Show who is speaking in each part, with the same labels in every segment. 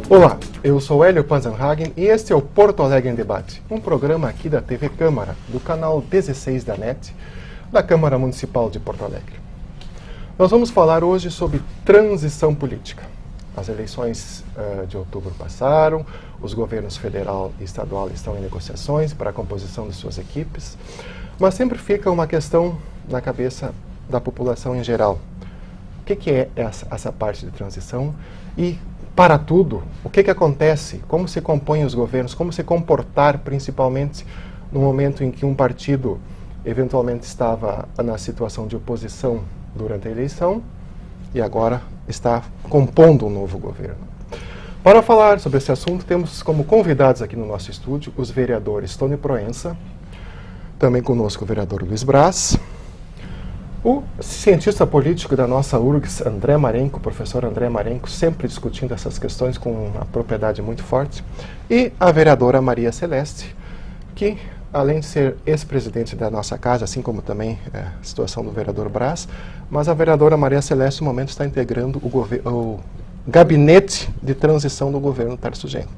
Speaker 1: Olá, eu sou Hélio Panzanhagen e este é o Porto Alegre em Debate, um programa aqui da TV Câmara, do canal 16 da NET, da Câmara Municipal de Porto Alegre. Nós vamos falar hoje sobre transição política. As eleições de outubro passaram, os governos federal e estadual estão em negociações para a composição de suas equipes, mas sempre fica uma questão na cabeça da população em geral. O que é essa parte de transição e, para tudo, o que acontece, como se compõem os governos, como se comportar, principalmente no momento em que um partido eventualmente estava na situação de oposição durante a eleição e agora está compondo um novo governo. Para falar sobre esse assunto, temos como convidados aqui no nosso estúdio os vereadores Tony Proença, também conosco o vereador Luiz Braz, o cientista político da nossa URGS, André Marenco, professor André Marenco, sempre discutindo essas questões com uma propriedade muito forte, e a vereadora Maria Celeste, que, além de ser ex-presidente da nossa casa, assim como também a situação do vereador Braz, mas a vereadora Maria Celeste, no momento, está integrando o gabinete de transição do governo Tarso Genro.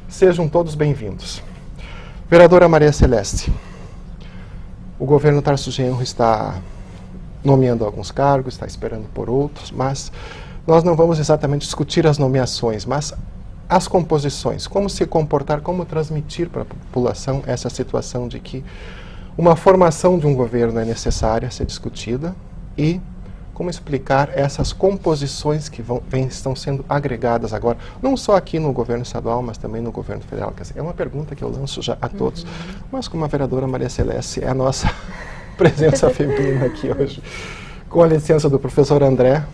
Speaker 1: Sejam todos bem-vindos. Vereadora Maria Celeste, o governo Tarso Genro está nomeando alguns cargos, está esperando por outros, mas nós não vamos exatamente discutir as nomeações, mas as composições, como se comportar, como transmitir para a população essa situação de que uma formação de um governo é necessária ser discutida e como explicar essas composições que estão sendo agregadas agora, não só aqui no governo estadual, mas também no governo federal. Quer dizer, é uma pergunta que eu lanço já a todos, mas como a vereadora Maria Celeste é a nossa presença feminina aqui hoje. Com a licença do professor André,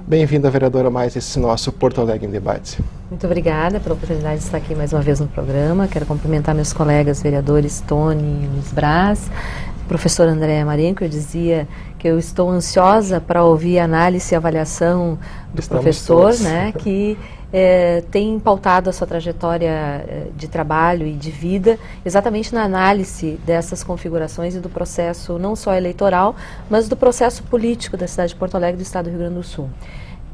Speaker 1: bem-vinda, vereadora, mais esse nosso Porto Alegre em Debate.
Speaker 2: Muito obrigada pela oportunidade de estar aqui mais uma vez no programa. Quero cumprimentar meus colegas vereadores Tony e Luiz Braz, professor André Marenco. Eu dizia que eu estou ansiosa para ouvir a análise e avaliação do professor, né, que tem pautado a sua trajetória de trabalho e de vida exatamente na análise dessas configurações e do processo não só eleitoral, mas do processo político da cidade de Porto Alegre e do estado do Rio Grande do Sul.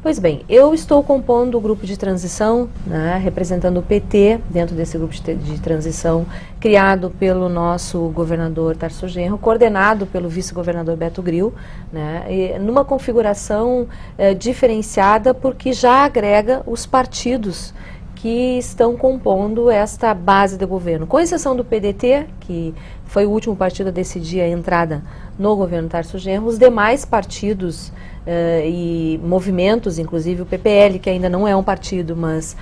Speaker 2: Pois bem, eu estou compondo o grupo de transição, né, representando o PT dentro desse grupo de transição criado pelo nosso governador Tarso Genro, coordenado pelo vice-governador Beto Grill, né, e numa configuração diferenciada porque já agrega os partidos que estão compondo esta base de governo, com exceção do PDT, que foi o último partido a decidir a entrada no governo Tarso Genro. Os demais partidos e movimentos, inclusive o PPL, que ainda não é um partido, mas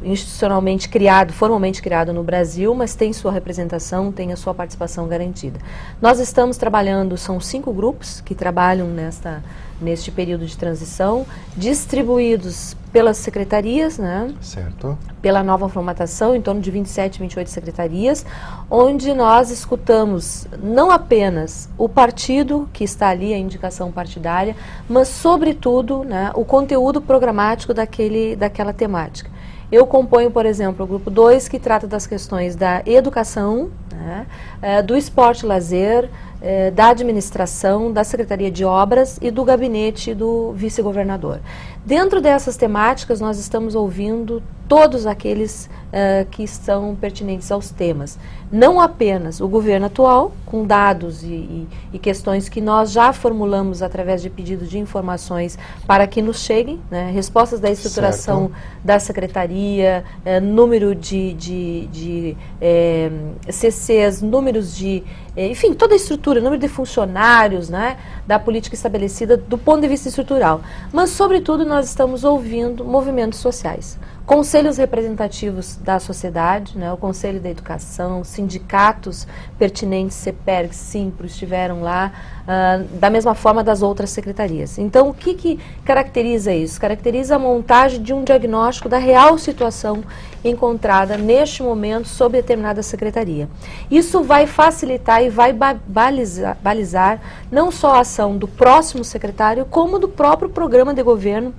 Speaker 2: institucionalmente criado, formalmente criado no Brasil, mas tem sua representação, tem a sua participação garantida. Nós estamos trabalhando, são 5 grupos que trabalham neste período de transição, distribuídos pelas secretarias, né? Certo. Pela nova formatação, em torno de 27, 28 secretarias, onde nós escutamos não apenas o partido que está ali, a indicação partidária, mas, sobretudo, né, o conteúdo programático daquela temática. Eu componho, por exemplo, o grupo 2, que trata das questões da educação, né, do esporte e lazer, da administração, da Secretaria de Obras e do gabinete do vice-governador. Dentro dessas temáticas, nós estamos ouvindo todos aqueles que estão pertinentes aos temas. Não apenas o governo atual, com dados e questões que nós já formulamos através de pedido de informações para que nos cheguem, né, respostas da estruturação da secretaria, número de CCs, números de, enfim, toda a estrutura, número de funcionários, né, da política estabelecida do ponto de vista estrutural. Mas, sobretudo, nós estamos ouvindo movimentos sociais. Conselhos representativos da sociedade, né, o Conselho da Educação, sindicatos pertinentes, CEPERG, Simpro, estiveram lá, da mesma forma das outras secretarias. Então, o que caracteriza isso? Caracteriza a montagem de um diagnóstico da real situação encontrada neste momento sob determinada secretaria. Isso vai facilitar e vai balizar não só a ação do próximo secretário, como do próprio programa de governo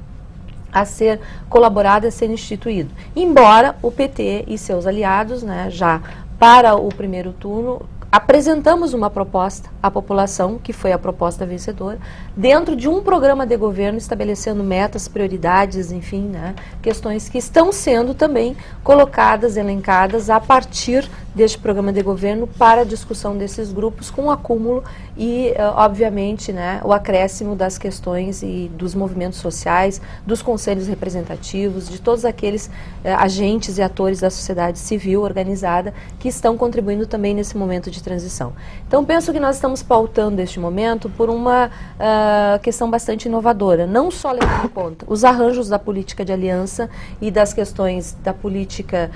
Speaker 2: a ser colaborado, a ser instituído. Embora o PT e seus aliados, né, já para o primeiro turno, apresentamos uma proposta à população, que foi a proposta vencedora, dentro de um programa de governo estabelecendo metas, prioridades, enfim, né, questões que estão sendo também colocadas, elencadas a partir deste programa de governo para a discussão desses grupos, com o acúmulo e, obviamente, né, o acréscimo das questões e dos movimentos sociais, dos conselhos representativos, de todos aqueles agentes e atores da sociedade civil organizada que estão contribuindo também nesse momento de transição. Então, penso que nós estamos pautando este momento por uma questão bastante inovadora, não só levando em conta os arranjos da política de aliança e das questões da política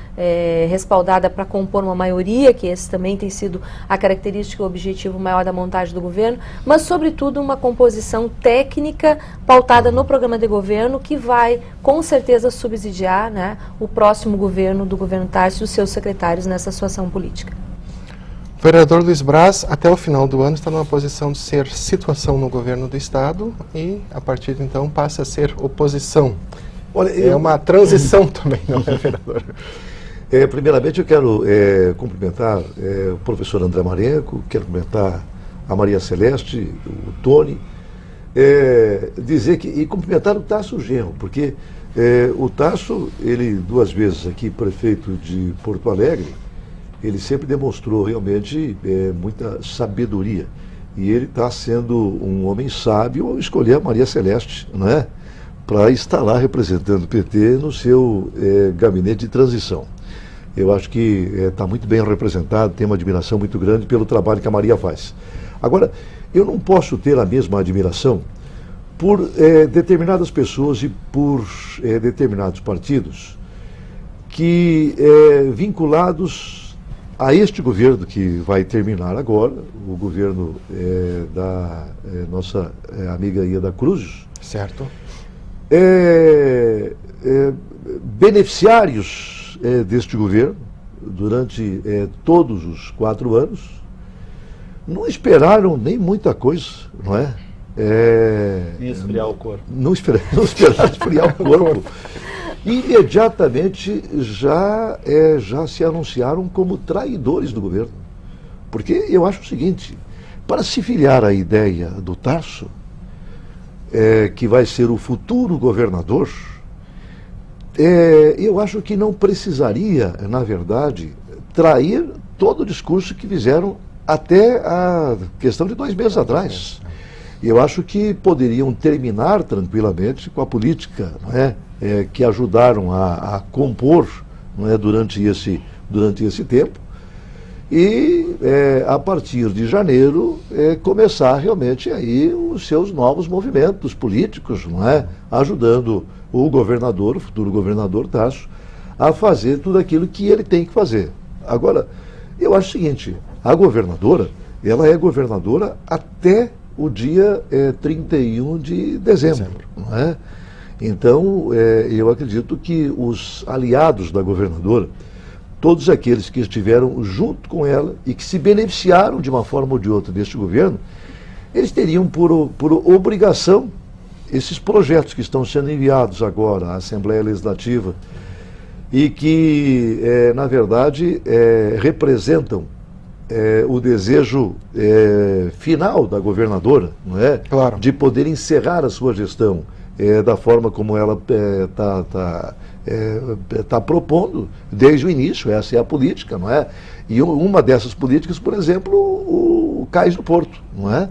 Speaker 2: respaldada para compor uma maioria, que esse também tem sido a característica e o objetivo maior da montagem do governo, mas, sobretudo, uma composição técnica pautada no programa de governo que vai, com certeza, subsidiar, né, o próximo governo do governo Tarcísio e os seus secretários nessa sua ação política.
Speaker 1: O vereador Luiz Braz, até o final do ano, está numa posição de ser situação no governo do Estado e, a partir de então, passa a ser oposição. Olha, é uma transição também, não é, vereador?
Speaker 3: Primeiramente, eu quero cumprimentar o professor André Marenco, quero cumprimentar a Maria Celeste, o Tony, dizer que, e cumprimentar o Tasso Genro, porque o Tasso, ele 2 vezes aqui prefeito de Porto Alegre, ele sempre demonstrou realmente muita sabedoria. E ele está sendo um homem sábio ao escolher a Maria Celeste, não é? Para estar lá representando o PT no seu gabinete de transição. Eu acho que está muito bem representado, tem uma admiração muito grande pelo trabalho que a Maria faz. Agora, eu não posso ter a mesma admiração por determinadas pessoas e por determinados partidos que vinculados a este governo que vai terminar agora, o governo da nossa amiga Ieda Cruz.
Speaker 1: Certo.
Speaker 3: Beneficiários deste governo, durante todos os 4 anos, não esperaram nem muita coisa, não é?
Speaker 4: E esfriar o corpo.
Speaker 3: Não esperaram esfriar o corpo. Imediatamente já se anunciaram como traidores do governo. Porque eu acho o seguinte, para se filiar à ideia do Tarso, que vai ser o futuro governador, eu acho que não precisaria, na verdade, trair todo o discurso que fizeram até a questão de 2 meses atrás. Eu acho que poderiam terminar tranquilamente com a política, não é? Que ajudaram a compor, não é? durante esse tempo, e a partir de janeiro começar realmente aí os seus novos movimentos políticos, não é? Ajudando o governador, o futuro governador Tasso, a fazer tudo aquilo que ele tem que fazer. Agora, eu acho o seguinte, a governadora, ela é governadora até o dia 31 de dezembro. Não é? Então, eu acredito que os aliados da governadora, todos aqueles que estiveram junto com ela e que se beneficiaram de uma forma ou de outra deste governo, eles teriam por obrigação esses projetos que estão sendo enviados agora à Assembleia Legislativa e que, na verdade, representam o desejo final da governadora, não é?
Speaker 1: Claro.
Speaker 3: De poder encerrar a sua gestão da forma como ela está propondo desde o início. Essa é a política, não é? E uma dessas políticas, por exemplo, o Cais do Porto, não é?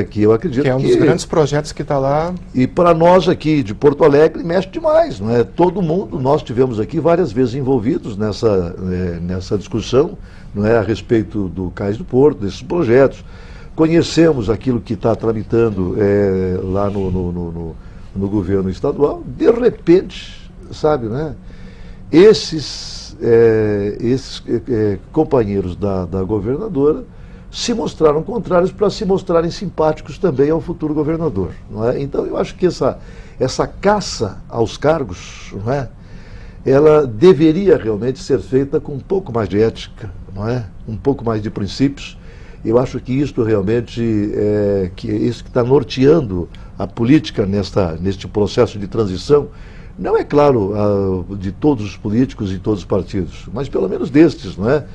Speaker 3: Que eu acredito
Speaker 1: que é um dos grandes projetos que está lá.
Speaker 3: E para nós aqui de Porto Alegre mexe demais, não é? Todo mundo, nós tivemos aqui várias vezes envolvidos nessa discussão, não é, a respeito do Cais do Porto, desses projetos. Conhecemos aquilo que está tramitando lá no governo estadual. De repente, sabe, né? Esses companheiros da governadora se mostraram contrários para se mostrarem simpáticos também ao futuro governador, não é? Então eu acho que essa caça aos cargos, não é? Ela deveria realmente ser feita com um pouco mais de ética, não é? Um pouco mais de princípios Eu acho que isto realmente que isso que está norteando a política neste processo de transição, não é claro de todos os políticos e todos os partidos, mas pelo menos destes, não é?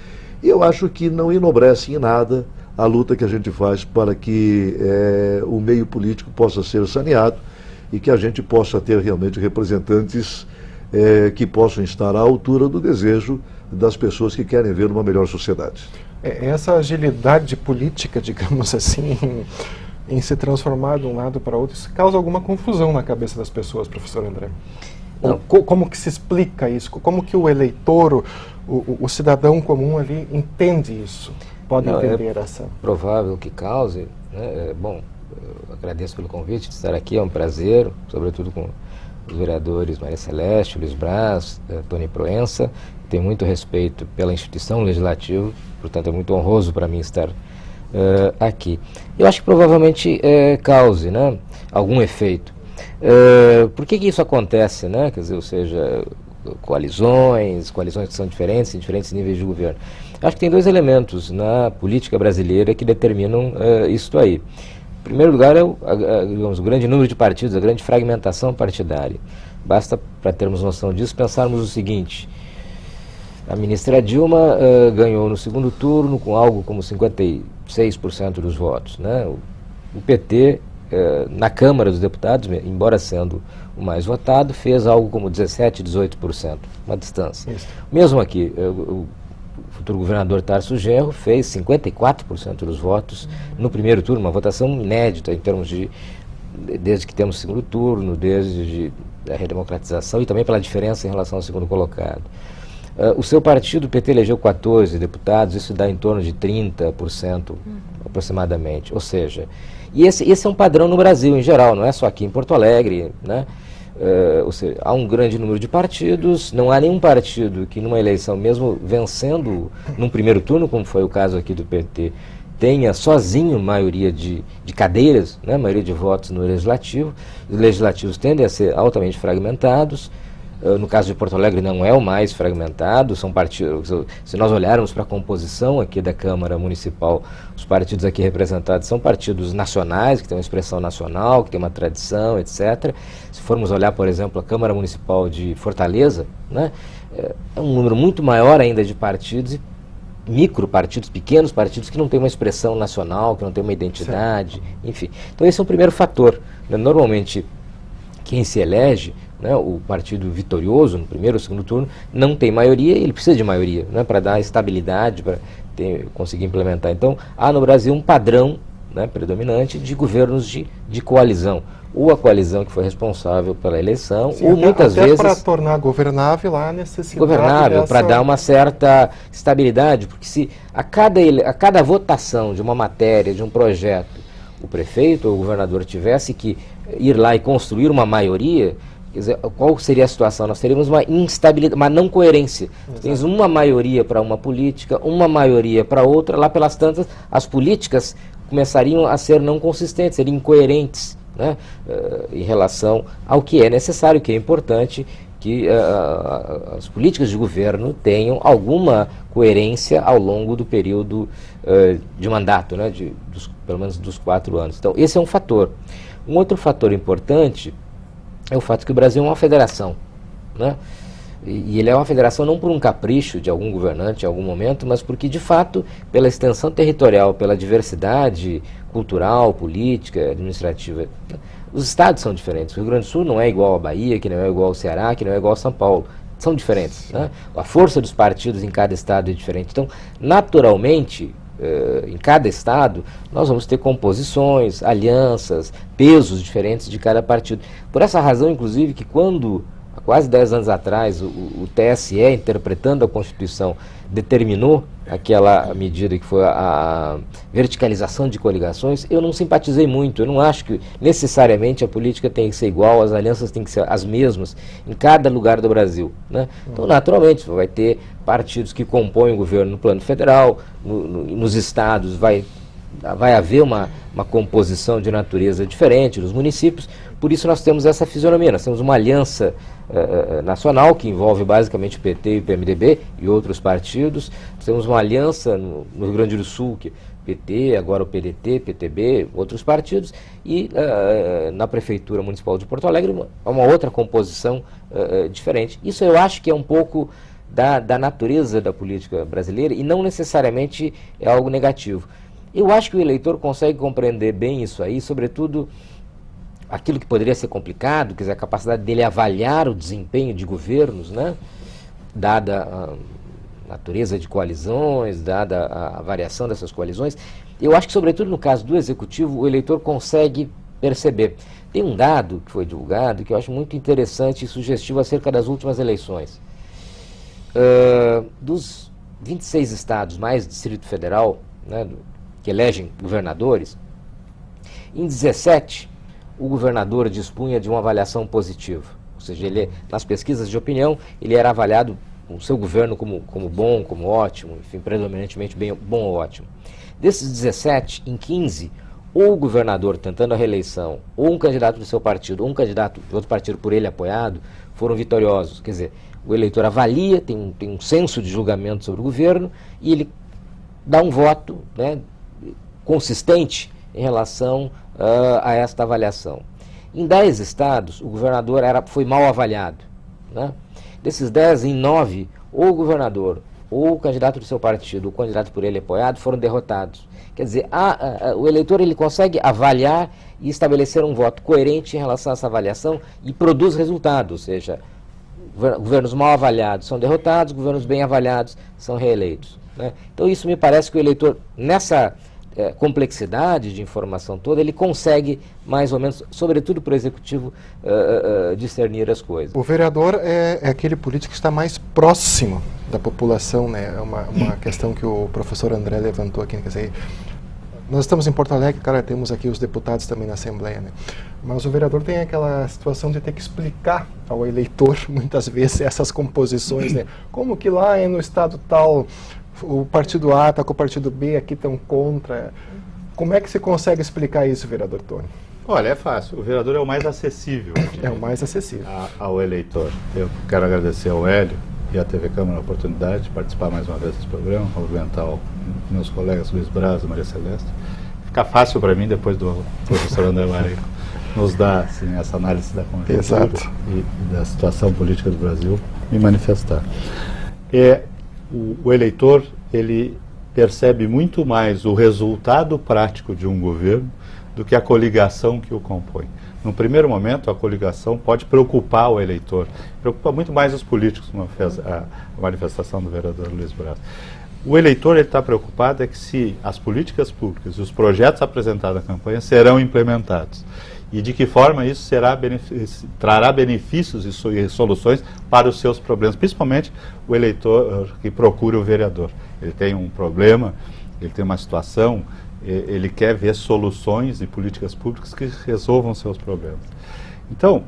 Speaker 3: E eu acho que não enobrece em nada a luta que a gente faz para que o meio político possa ser saneado e que a gente possa ter realmente representantes que possam estar à altura do desejo das pessoas que querem ver uma melhor sociedade.
Speaker 1: Essa agilidade política, digamos assim, em se transformar de um lado para outro, isso causa alguma confusão na cabeça das pessoas, professor André? Como que se explica isso? Como que o eleitor, o cidadão comum ali entende isso? Pode entender essa?
Speaker 5: Provável que cause, né? Bom, eu agradeço pelo convite de estar aqui, é um prazer, sobretudo com os vereadores Maria Celeste, Luiz Braz, Tony Proença. Tenho muito respeito pela instituição legislativa, portanto é muito honroso para mim estar aqui. Eu acho que provavelmente cause, né, algum efeito. Por que isso acontece, né? Quer dizer, ou seja, coalizões que são diferentes, em diferentes níveis de governo. Eu acho que tem dois elementos na política brasileira que determinam isso aí. Em primeiro lugar, digamos, o grande número de partidos, a grande fragmentação partidária. Basta, para termos noção disso, pensarmos o seguinte: a ministra Dilma ganhou no segundo turno com algo como 56% dos votos, né? O PT, na Câmara dos Deputados, embora sendo o mais votado, fez algo como 17%, 18%, uma distância. Isso. Mesmo aqui, o futuro governador Tarso Genro fez 54% dos votos no primeiro turno, uma votação inédita em termos de, desde que temos segundo turno, desde a redemocratização e também pela diferença em relação ao segundo colocado. O seu partido, o PT, elegeu 14 deputados, isso dá em torno de 30% aproximadamente, ou seja, e esse é um padrão no Brasil em geral, não é só aqui em Porto Alegre, né? Ou seja, há um grande número de partidos, não há nenhum partido que numa eleição, mesmo vencendo num primeiro turno, como foi o caso aqui do PT, tenha sozinho maioria de cadeiras, né, maioria de votos no legislativo. Os legislativos tendem a ser altamente fragmentados. No caso de Porto Alegre não é o mais fragmentado, são partidos, se nós olharmos para a composição aqui da Câmara Municipal, os partidos aqui representados são partidos nacionais, que têm uma expressão nacional, que têm uma tradição, etc. Se formos olhar, por exemplo, a Câmara Municipal de Fortaleza, né, é um número muito maior ainda de partidos, micropartidos, pequenos partidos que não têm uma expressão nacional, que não têm uma identidade, enfim. Então esse é o primeiro fator, né? Normalmente quem se elege, né, o partido vitorioso no primeiro ou segundo turno, não tem maioria e ele precisa de maioria, né, para dar estabilidade, para conseguir implementar. Então, há no Brasil um padrão, né, predominante de governos de coalizão. Ou a coalizão que foi responsável pela eleição, sim, ou muitas vezes...
Speaker 1: para tornar governável a necessidade
Speaker 5: governável, para dar uma certa estabilidade, porque se a cada votação de uma matéria, de um projeto, o prefeito ou o governador tivesse que ir lá e construir uma maioria, quer dizer, qual seria a situação? Nós teríamos uma instabilidade, uma não coerência. Temos uma maioria para uma política, uma maioria para outra, lá pelas tantas, as políticas começariam a ser não consistentes, seriam incoerentes, né, em relação ao que é necessário, que é importante, que as políticas de governo tenham alguma coerência ao longo do período de mandato, né, pelo menos dos 4 anos. Então, esse é um fator. Um outro fator importante é o fato que o Brasil é uma federação, né? E ele é uma federação não por um capricho de algum governante em algum momento, mas porque, de fato, pela extensão territorial, pela diversidade cultural, política, administrativa. Os estados são diferentes. O Rio Grande do Sul não é igual à Bahia, que não é igual ao Ceará, que não é igual a São Paulo. São diferentes, né? A força dos partidos em cada estado é diferente. Então, naturalmente, em cada estado, nós vamos ter composições, alianças, pesos diferentes de cada partido. Por essa razão, inclusive, que quando, há quase 10 anos atrás, o TSE, interpretando a Constituição, determinou aquela medida que foi a verticalização de coligações, eu não simpatizei muito. Eu não acho que necessariamente a política tem que ser igual, as alianças têm que ser as mesmas em cada lugar do Brasil, né? Então, naturalmente, vai ter partidos que compõem o governo no plano federal, nos estados vai haver uma composição de natureza diferente, nos municípios. Por isso nós temos essa fisionomia, nós temos uma aliança nacional que envolve basicamente o PT e o PMDB e outros partidos. Nós temos uma aliança no Rio Grande do Sul, que PT, agora o PDT, PTB, outros partidos, e na Prefeitura Municipal de Porto Alegre uma outra composição diferente. Isso eu acho que é um pouco da natureza da política brasileira e não necessariamente é algo negativo. Eu acho que o eleitor consegue compreender bem isso aí, sobretudo aquilo que poderia ser complicado, quer dizer, a capacidade dele avaliar o desempenho de governos, né, dada a natureza de coalizões, dada a variação dessas coalizões. Eu acho que, sobretudo no caso do Executivo, o eleitor consegue perceber. Tem um dado que foi divulgado que eu acho muito interessante e sugestivo acerca das últimas eleições. Dos 26 estados mais Distrito Federal, né, que elegem governadores, em 17 o governador dispunha de uma avaliação positiva. Ou seja, ele, nas pesquisas de opinião, ele era avaliado, o seu governo, como bom, como ótimo, enfim, predominantemente bom ou ótimo. Desses 17, em 15, ou o governador tentando a reeleição, ou um candidato do seu partido, ou um candidato de outro partido por ele apoiado, foram vitoriosos. Quer dizer, o eleitor avalia, tem um senso de julgamento sobre o governo, e ele dá um voto, né, consistente em relação a esta avaliação. Em 10 estados, o governador foi mal avaliado, né? Desses 10, em 9, ou o governador, ou o candidato do seu partido, ou o candidato por ele apoiado, foram derrotados. Quer dizer, o eleitor ele consegue avaliar e estabelecer um voto coerente em relação a essa avaliação e produz resultado, ou seja, governos mal avaliados são derrotados, governos bem avaliados são reeleitos, né? Então isso me parece que o eleitor, nessa complexidade de informação toda, ele consegue mais ou menos, sobretudo para o Executivo, discernir as coisas.
Speaker 1: O vereador é aquele político que está mais próximo da população, né? É uma questão que o professor André levantou aqui, quer dizer, nós estamos em Porto Alegre, cara, temos aqui os deputados também na Assembleia, né? Mas o vereador tem aquela situação de ter que explicar ao eleitor, muitas vezes, essas composições, né? Como que lá no estado tal o partido A está com o partido B, aqui estão contra. Como é que você consegue explicar isso, vereador Tony?
Speaker 4: Olha, é fácil. O vereador é o mais acessível.
Speaker 1: É o mais acessível.
Speaker 4: Ao eleitor. Eu quero agradecer ao Hélio e à TV Câmara a oportunidade de participar mais uma vez desse programa, cumprimentar meus colegas Luiz Braz e Maria Celeste. Fica fácil para mim, depois do professor André Marenco nos dar assim, essa análise da conjuntura e da situação política do Brasil, me manifestar. O eleitor, ele percebe muito mais o resultado prático de um governo do que a coligação que o compõe. No primeiro momento, a coligação pode preocupar o eleitor, preocupa muito mais os políticos, como fez a manifestação do vereador Luiz Braz. O eleitor está preocupado que se as políticas públicas e os projetos apresentados na campanha serão implementados. E de que forma isso trará benefícios e soluções para os seus problemas, principalmente o eleitor que procura o vereador. Ele tem um problema, ele tem uma situação, ele quer ver soluções e políticas públicas que resolvam seus problemas. Então,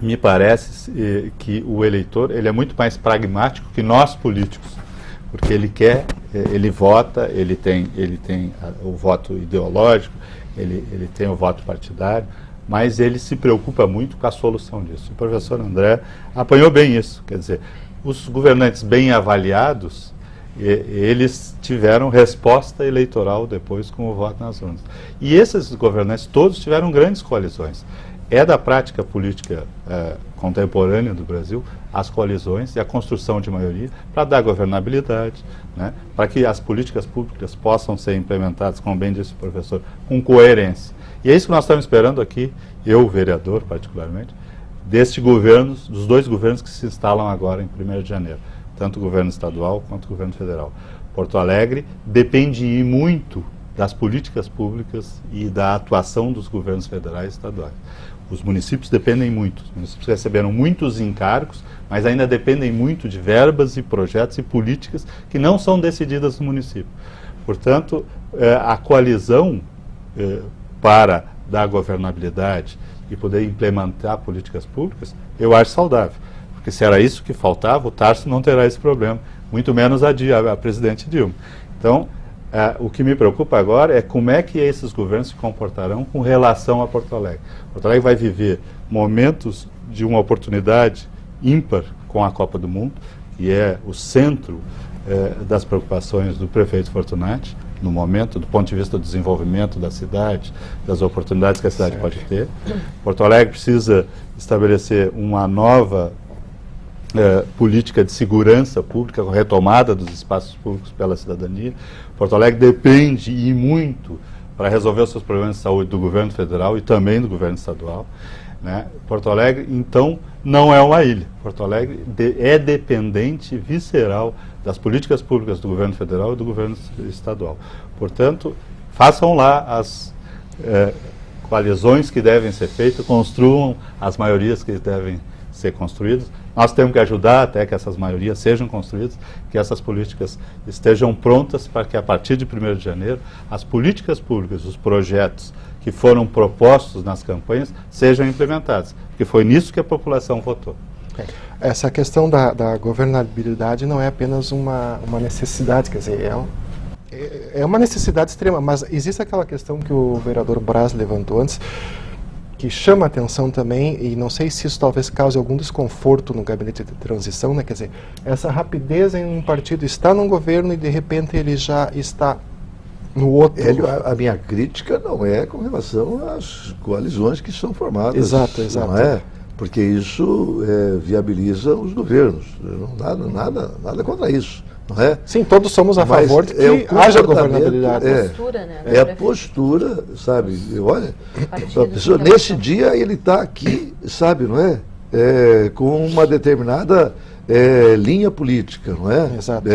Speaker 4: me parece que o eleitor ele é muito mais pragmático que nós políticos, porque ele vota, ele tem o voto ideológico, ele tem o voto partidário, mas ele se preocupa muito com a solução disso. O professor André apanhou bem isso, quer dizer, os governantes bem avaliados, eles tiveram resposta eleitoral depois com o voto nas urnas. E esses governantes todos tiveram grandes coalizões. É da prática política contemporânea do Brasil as coalizões e a construção de maioria para dar governabilidade, né, para que as políticas públicas possam ser implementadas, como bem disse o professor, com coerência. E é isso que nós estamos esperando aqui, eu, vereador particularmente, dos dois governos que se instalam agora em 1º de janeiro, tanto o governo estadual quanto o governo federal. Porto Alegre depende muito das políticas públicas e da atuação dos governos federais e estaduais. Os municípios dependem muito, os municípios receberam muitos encargos, mas ainda dependem muito de verbas e projetos e políticas que não são decididas no município. Portanto, a coalizão para dar governabilidade e poder implementar políticas públicas, eu acho saudável. Porque se era isso que faltava, o Tarso não terá esse problema, muito menos a presidente Dilma. Então, o que me preocupa agora é como é que esses governos se comportarão com relação a Porto Alegre. Porto Alegre vai viver momentos de uma oportunidade ímpar com a Copa do Mundo, que é o centro das preocupações do prefeito Fortunati, no momento, do ponto de vista do desenvolvimento da cidade, das oportunidades que a cidade pode ter. Porto Alegre precisa estabelecer uma nova política de segurança pública, com retomada dos espaços públicos pela cidadania. Porto Alegre depende e muito para resolver os seus problemas de saúde do governo federal e também do governo estadual, né? Porto Alegre, então, não é uma ilha. Porto Alegre é dependente visceral das políticas públicas do governo federal e do governo estadual. Portanto, façam lá as coalizões que devem ser feitas, construam as maiorias que devem ser construídas. Nós temos que ajudar até que essas maiorias sejam construídas, que essas políticas estejam prontas para que, a partir de 1º de janeiro, as políticas públicas, os projetos que foram propostos nas campanhas sejam implementados, porque foi nisso que a população votou.
Speaker 1: Essa questão da governabilidade não é apenas uma necessidade, quer dizer, é uma necessidade extrema, mas existe aquela questão que o vereador Braz levantou antes, que chama a atenção também, e não sei se isso talvez cause algum desconforto no gabinete de transição, né? Quer dizer, essa rapidez em um partido está num governo e de repente ele já está no outro.
Speaker 3: Hélio, a minha crítica não é com relação às coalizões que são formadas.
Speaker 1: Exato.
Speaker 3: Não é? Porque isso viabiliza os governos. Nada contra isso. Não é?
Speaker 1: Sim, todos somos a favor de que haja governabilidade.
Speaker 3: É a postura, sabe? Olha, a pessoa, nesse dia ele está aqui, sabe, não é? Com uma determinada linha política, não é?
Speaker 1: Exato.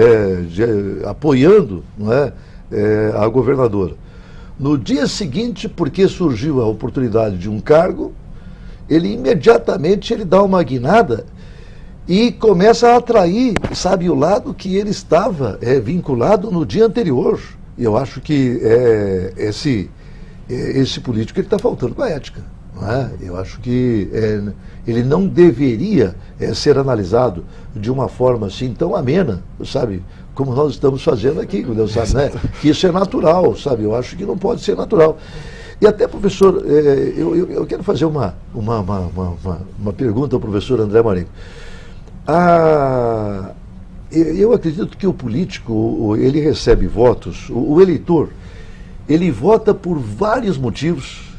Speaker 3: Apoiando, não é? A governadora. No dia seguinte, porque surgiu a oportunidade de um cargo, ele imediatamente dá uma guinada e começa a atrair, sabe, o lado que ele estava vinculado no dia anterior. E eu acho que esse político está faltando com a ética. Não é? Eu acho que ele não deveria ser analisado de uma forma assim tão amena, sabe, como nós estamos fazendo aqui, Deus sabe, né? Que isso é natural, sabe? Eu acho que não pode ser natural. E até, professor, eu quero fazer uma pergunta ao professor André Marinho. Eu acredito que o político, ele recebe votos, o eleitor, ele vota por vários motivos,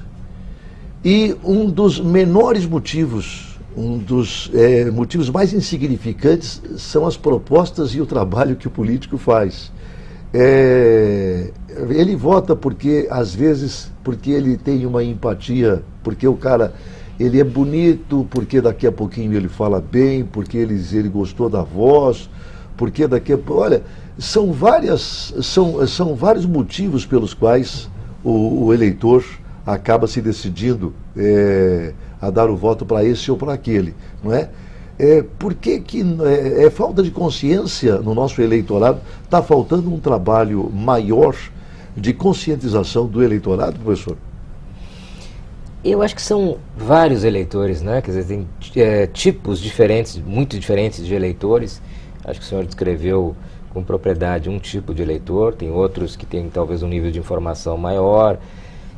Speaker 3: e um dos menores motivos, um dos motivos mais insignificantes são as propostas e o trabalho que o político faz. Ele vota porque, às vezes, porque ele tem uma empatia, porque o cara, ele é bonito, porque daqui a pouquinho ele fala bem, porque ele gostou da voz, porque daqui a pouco... Olha, são vários motivos pelos quais o eleitor acaba se decidindo a dar o voto para esse ou para aquele, não é? Por que é falta de consciência no nosso eleitorado? Está faltando um trabalho maior de conscientização do eleitorado, professor?
Speaker 5: Eu acho que são vários eleitores, né? Quer dizer, tem tipos diferentes, muito diferentes de eleitores. Acho que o senhor descreveu com propriedade um tipo de eleitor, tem outros que têm talvez um nível de informação maior.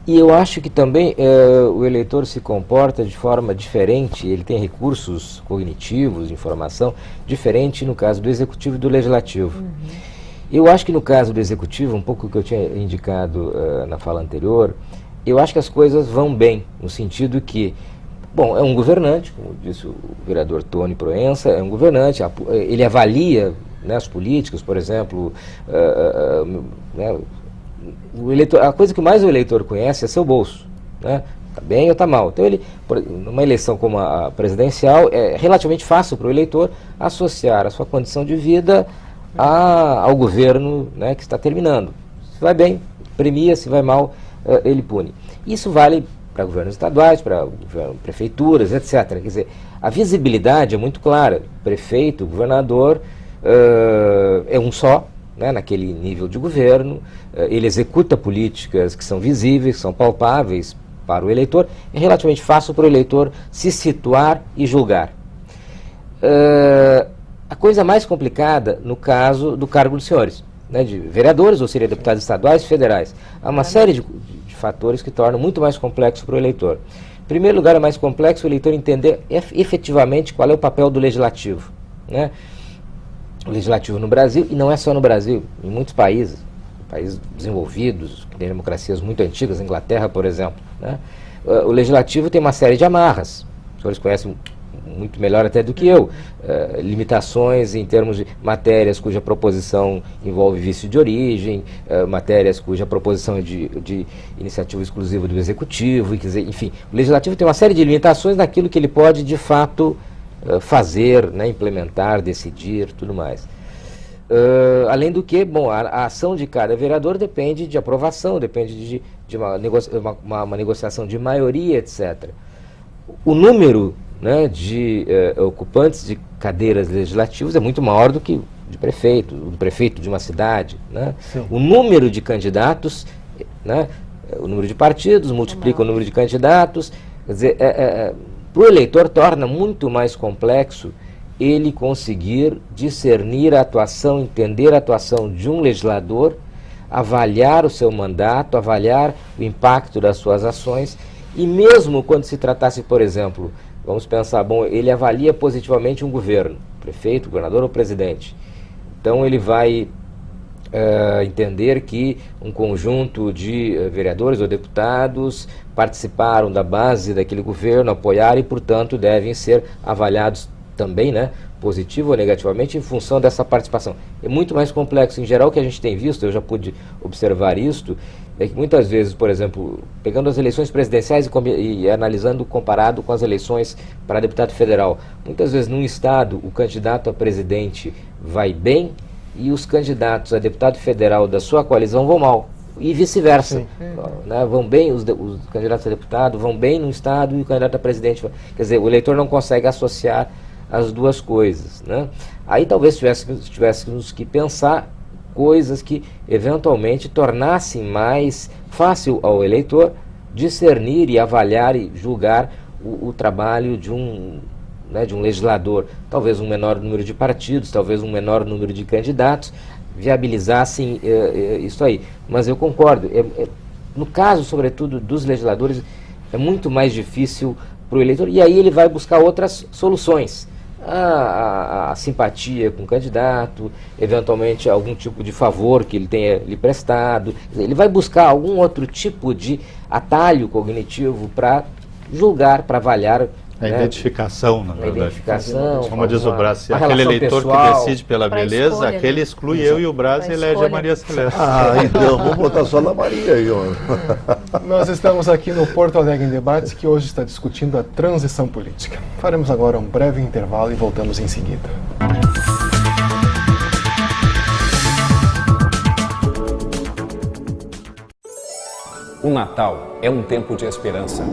Speaker 5: E eu acho que também o eleitor se comporta de forma diferente, ele tem recursos cognitivos, de informação, diferente no caso do Executivo e do Legislativo. Uhum. Eu acho que no caso do Executivo, um pouco o que eu tinha indicado na fala anterior, eu acho que as coisas vão bem, no sentido que, bom, é um governante, como disse o vereador Tony Proença, é um governante, ele avalia, né, as políticas, por exemplo, né, o eleitor, a coisa que mais o eleitor conhece é seu bolso, né? Está bem ou está mal. Então, numa eleição como a presidencial, é relativamente fácil para o eleitor associar a sua condição de vida ao governo, né, que está terminando. Se vai bem, premia, se vai mal, ele pune. Isso vale para governos estaduais, para prefeituras, etc. Quer dizer, a visibilidade é muito clara. Prefeito, governador, é um só, né, naquele nível de governo, ele executa políticas que são visíveis, que são palpáveis para o eleitor, é relativamente fácil para o eleitor se situar e julgar. A coisa mais complicada no caso do cargo dos senhores, né, de vereadores, ou seria deputados estaduais e federais. Há uma série de fatores que tornam muito mais complexo para o eleitor. Em primeiro lugar, é mais complexo o eleitor entender efetivamente qual é o papel do legislativo, né? O legislativo no Brasil, e não é só no Brasil, em muitos países países desenvolvidos, que têm democracias muito antigas, a Inglaterra, por exemplo, né? O legislativo tem uma série de amarras, os senhores conhecem muito melhor até do que eu, limitações em termos de matérias cuja proposição envolve vício de origem, matérias cuja proposição é de iniciativa exclusiva do Executivo, enfim, o Legislativo tem uma série de limitações naquilo que ele pode, de fato, fazer, né, implementar, decidir, tudo mais. Além do que, bom, a ação de cada vereador depende de aprovação, depende de uma negociação de maioria, etc. O número, né, de ocupantes de cadeiras legislativas é muito maior do que do prefeito de uma cidade, né? O número de candidatos, né, o número de partidos multiplica o número de candidatos, quer dizer, para o eleitor torna muito mais complexo ele conseguir discernir a atuação, entender a atuação de um legislador, avaliar o seu mandato, avaliar o impacto das suas ações, e mesmo quando se tratasse, por exemplo, vamos pensar, bom, ele avalia positivamente um governo, prefeito, governador ou presidente. Então ele vai entender que um conjunto de vereadores ou deputados participaram da base daquele governo, apoiaram e, portanto, devem ser avaliados também, né, positivo ou negativamente, em função dessa participação. É muito mais complexo. Em geral, o que a gente tem visto, eu já pude observar isto, é que muitas vezes, por exemplo, pegando as eleições presidenciais e analisando comparado com as eleições para deputado federal, muitas vezes num estado o candidato a presidente vai bem e os candidatos a deputado federal da sua coalizão vão mal, e vice-versa, né? Vão bem os candidatos a deputado, vão bem no estado e o candidato a presidente, quer dizer, o eleitor não consegue associar as duas coisas, né? Aí talvez tivéssemos que pensar coisas que eventualmente tornassem mais fácil ao eleitor discernir e avaliar e julgar o trabalho de um legislador. Talvez um menor número de partidos, talvez um menor número de candidatos viabilizassem isso aí. Mas eu concordo, no caso, sobretudo, dos legisladores, é muito mais difícil para o eleitor, e aí ele vai buscar outras soluções. A simpatia com o candidato, eventualmente algum tipo de favor que ele tenha lhe prestado. Ele vai buscar algum outro tipo de atalho cognitivo para julgar, para avaliar.
Speaker 4: A identificação, na verdade.
Speaker 5: Identificação.
Speaker 4: Como diz o Brás, aquele eleitor pessoal, que decide pela beleza, escolha, aquele exclui eu e o Brás e elege a Maria Celeste.
Speaker 3: Então vamos botar só na Maria aí, ó.
Speaker 1: Nós estamos aqui no Porto Alegre em Debate, que hoje está discutindo a transição política. Faremos agora um breve intervalo e voltamos em seguida.
Speaker 6: O Natal é um tempo de esperança.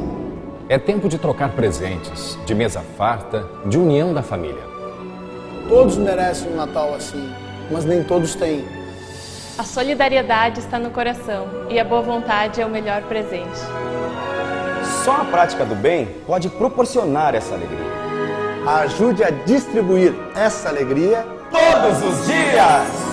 Speaker 6: É tempo de trocar presentes, de mesa farta, de união da família.
Speaker 7: Todos merecem um Natal assim, mas nem todos têm.
Speaker 8: A solidariedade está no coração e a boa vontade é o melhor presente.
Speaker 9: Só a prática do bem pode proporcionar essa alegria.
Speaker 7: Ajude a distribuir essa alegria
Speaker 9: todos os dias!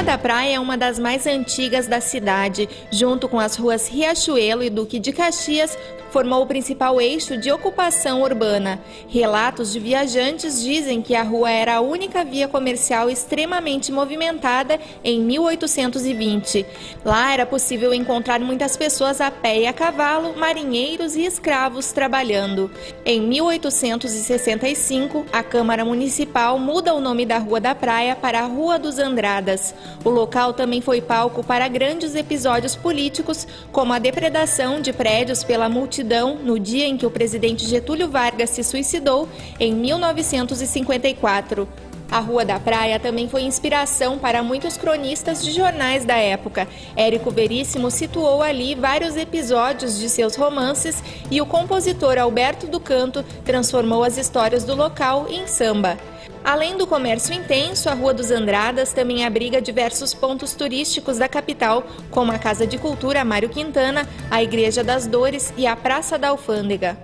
Speaker 10: A praia é uma das mais antigas da cidade, junto com as ruas Riachuelo e Duque de Caxias, formou o principal eixo de ocupação urbana. Relatos de viajantes dizem que a rua era a única via comercial extremamente movimentada em 1820. Lá era possível encontrar muitas pessoas a pé e a cavalo, marinheiros e escravos trabalhando. Em 1865, a Câmara Municipal muda o nome da Rua da Praia para a Rua dos Andradas. O local também foi palco para grandes episódios políticos, como a depredação de prédios pela multidão no dia em que o presidente Getúlio Vargas se suicidou, em 1954. A Rua da Praia também foi inspiração para muitos cronistas de jornais da época. Érico Veríssimo situou ali vários episódios de seus romances e o compositor Alberto do Canto transformou as histórias do local em samba. Além do comércio intenso, a Rua dos Andradas também abriga diversos pontos turísticos da capital, como a Casa de Cultura Mário Quintana, a Igreja das Dores e a Praça da Alfândega.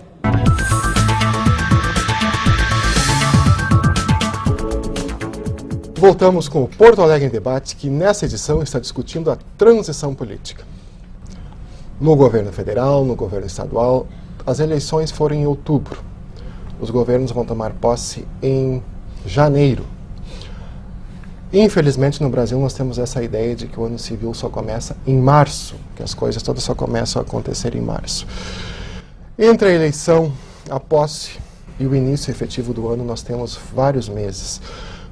Speaker 1: Voltamos com o Porto Alegre em Debate, que nessa edição está discutindo a transição política. no governo federal, no governo estadual. As eleições foram em outubro. Os governos vão tomar posse em janeiro. Infelizmente, no Brasil, nós temos essa ideia de que o ano civil só começa em março, que as coisas todas só começam a acontecer em março. Entre a eleição, a posse e o início efetivo do ano, nós temos vários meses.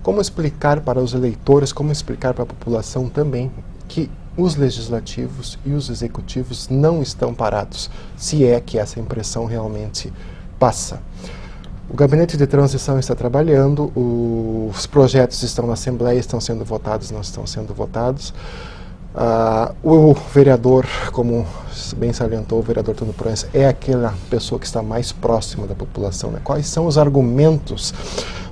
Speaker 1: Como explicar para os eleitores, como explicar para a população também que os legislativos e os executivos não estão parados, se é que essa impressão realmente passa? O Gabinete de Transição está trabalhando, os projetos estão na Assembleia, estão sendo votados, não estão sendo votados. O vereador, como bem salientou, o vereador Tony Proença, é aquela pessoa que está mais próxima da população, né? Quais são os argumentos,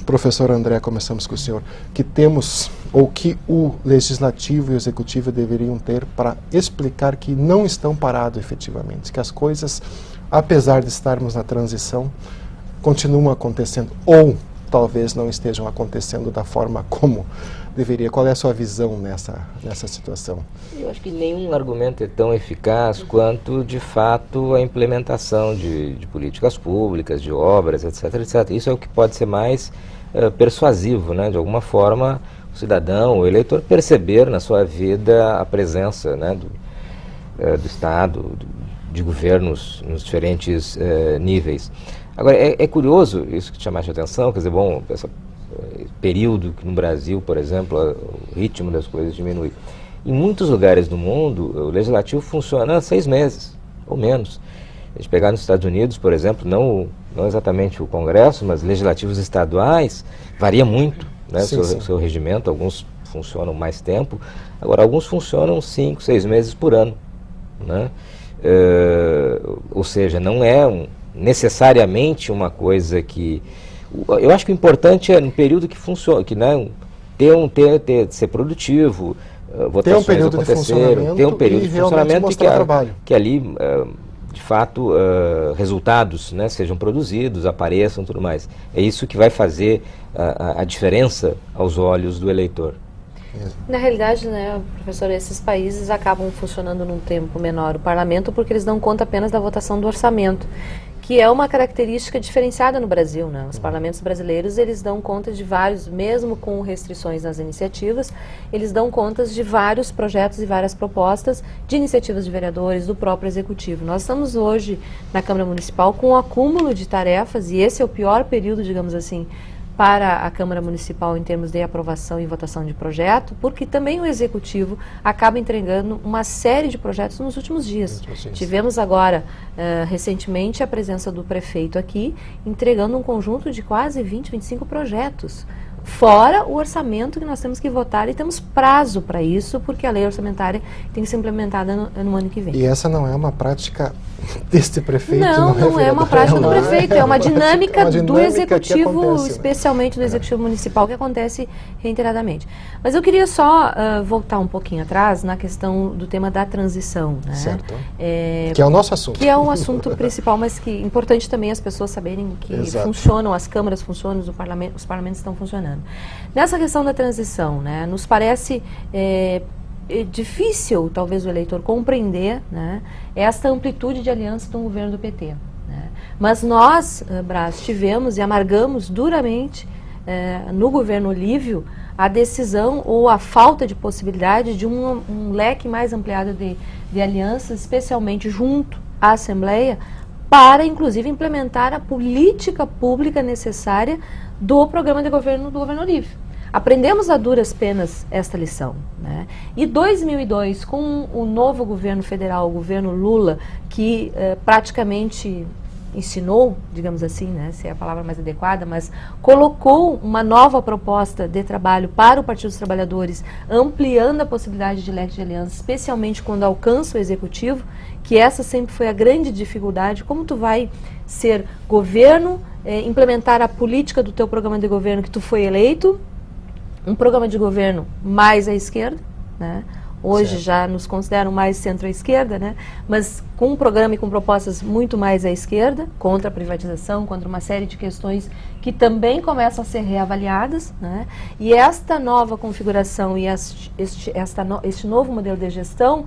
Speaker 1: professor André, começamos com o senhor, que temos, ou que o Legislativo e o Executivo deveriam ter para explicar que não estão parados efetivamente, que as coisas, apesar de estarmos na transição, continuam acontecendo, ou talvez não estejam acontecendo da forma como deveria. Qual é a sua visão nessa situação?
Speaker 5: Eu acho que nenhum argumento é tão eficaz quanto, de fato, a implementação de políticas públicas, de obras, etc, etc. Isso é o que pode ser mais persuasivo, né? De alguma forma, o cidadão, o eleitor, perceber na sua vida a presença, né, do Estado, de governos nos diferentes níveis. Agora, é curioso isso que te chamaste a atenção, quer dizer, bom, esse período que no Brasil, por exemplo, o ritmo das coisas diminui. Em muitos lugares do mundo, o legislativo funciona há 6 meses, ou menos. A gente pegar nos Estados Unidos, por exemplo, não exatamente o Congresso, mas legislativos estaduais, varia muito, né, seu regimento, alguns funcionam mais tempo, agora alguns funcionam 5, 6 meses por ano, né? Ou seja, não é necessariamente uma coisa que... Eu acho que o importante é no período que funciona, que, né, ser produtivo, votações acontecerem, ter um período de funcionamento e que ali, de fato, resultados, né, sejam produzidos, apareçam e tudo mais. É isso que vai fazer a diferença aos olhos do eleitor.
Speaker 2: Na realidade, né, professor, esses países acabam funcionando num tempo menor o parlamento porque eles dão conta apenas da votação do orçamento, que é uma característica diferenciada no Brasil, né? Os parlamentos brasileiros, eles dão conta de vários, mesmo com restrições nas iniciativas, eles dão contas de vários projetos e várias propostas de iniciativas de vereadores, do próprio Executivo. Nós estamos hoje na Câmara Municipal com um acúmulo de tarefas, e esse é o pior período, digamos assim, para a Câmara Municipal em termos de aprovação e votação de projeto, porque também o Executivo acaba entregando uma série de projetos nos últimos dias. Tivemos agora, recentemente, a presença do prefeito aqui, entregando um conjunto de quase 20, 25 projetos. Fora o orçamento que nós temos que votar, e temos prazo para isso, porque a lei orçamentária tem que ser implementada no ano que vem.
Speaker 1: E essa não é uma prática deste prefeito?
Speaker 2: Não é uma prática do prefeito, é uma dinâmica do Executivo, acontece, especialmente do Executivo Municipal, que acontece reiteradamente. Mas eu queria só voltar um pouquinho atrás na questão do tema da transição. Né? Certo.
Speaker 1: Que é o nosso assunto.
Speaker 2: Que é um assunto principal, mas que é importante também as pessoas saberem que funcionam, as câmaras funcionam, os parlamentos estão funcionando. Nessa questão da transição, né, nos parece difícil, talvez, o eleitor compreender, né, esta amplitude de aliança do governo do PT. Né. Mas nós, Brás, tivemos e amargamos duramente no governo Olívio a decisão ou a falta de possibilidade de um leque mais ampliado de alianças, especialmente junto à Assembleia, para, inclusive, implementar a política pública necessária do programa de governo do governo Olívio. Aprendemos a duras penas esta lição. Né? E 2002, com o novo governo federal, o governo Lula, que praticamente ensinou, digamos assim, né, se é a palavra mais adequada, mas colocou uma nova proposta de trabalho para o Partido dos Trabalhadores, ampliando a possibilidade de leque de aliança, especialmente quando alcança o Executivo, que essa sempre foi a grande dificuldade. Como tu vai ser governo, implementar a política do teu programa de governo que tu foi eleito, um programa de governo mais à esquerda, né? Hoje já nos consideram mais centro-esquerda, né? Mas com um programa e com propostas muito mais à esquerda, contra a privatização, contra uma série de questões que também começam a ser reavaliadas, né? E esta nova configuração e este novo modelo de gestão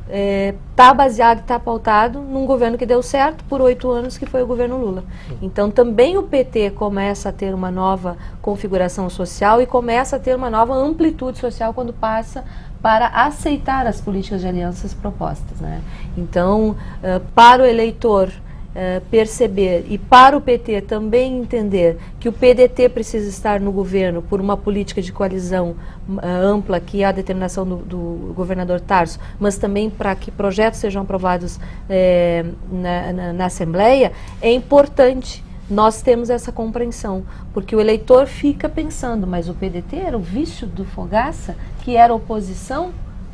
Speaker 2: está baseado, está pautado num governo que deu certo por 8 anos, que foi o governo Lula. Então também o PT começa a ter uma nova configuração social e começa a ter uma nova amplitude social quando passa para aceitar as políticas de alianças propostas, né? Então, para o eleitor perceber e para o PT também entender que o PDT precisa estar no governo por uma política de coalizão ampla, que é a determinação do governador Tarso, mas também para que projetos sejam aprovados na Assembleia, é importante nós temos essa compreensão, porque o eleitor fica pensando, mas o PDT era o vício do Fogaça, que era oposição